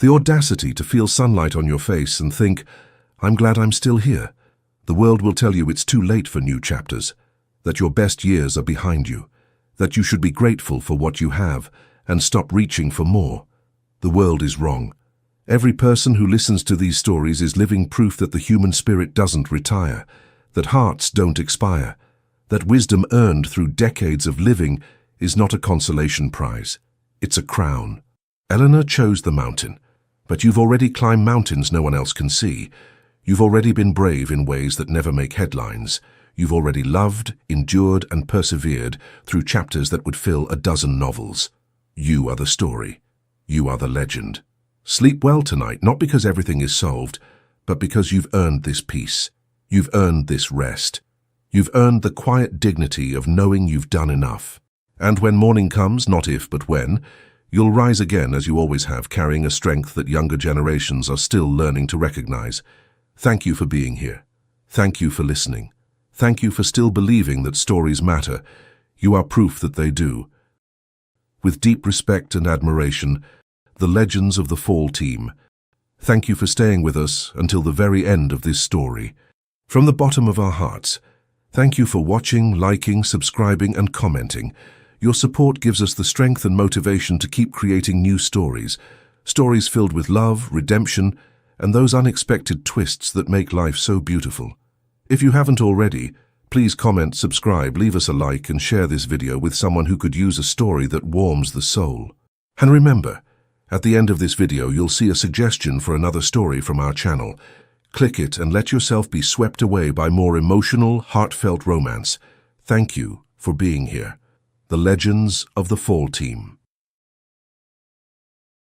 The audacity to feel sunlight on your face and think, I'm glad I'm still here. The world will tell you it's too late for new chapters, that your best years are behind you, that you should be grateful for what you have and stop reaching for more. The world is wrong. Every person who listens to these stories is living proof that the human spirit doesn't retire, that hearts don't expire, that wisdom earned through decades of living is not a consolation prize. It's a crown. Eleanor chose the mountain, but you've already climbed mountains no one else can see. You've already been brave in ways that never make headlines. You've already loved, endured, and persevered through chapters that would fill a dozen novels. You are the story. You are the legend. Sleep well tonight, not because everything is solved, but because you've earned this peace. You've earned this rest. You've earned the quiet dignity of knowing you've done enough. And when morning comes, not if but when, you'll rise again as you always have, carrying a strength that younger generations are still learning to recognize. Thank you for being here. Thank you for listening. Thank you for still believing that stories matter. You are proof that they do. With deep respect and admiration, the legends of the Fall team. Thank you for staying with us until the very end of this story. From the bottom of our hearts, thank you for watching, liking, subscribing, and commenting. Your support gives us the strength and motivation to keep creating new stories filled with love, redemption, and those unexpected twists that make life so beautiful. If you haven't already, please comment, subscribe, leave us a like, and share this video with someone who could use a story that warms the soul. And remember, at the end of this video, you'll see a suggestion for another story from our channel. Click it and let yourself be swept away by more emotional, heartfelt romance. Thank you for being here. The Legends of the Fall Team.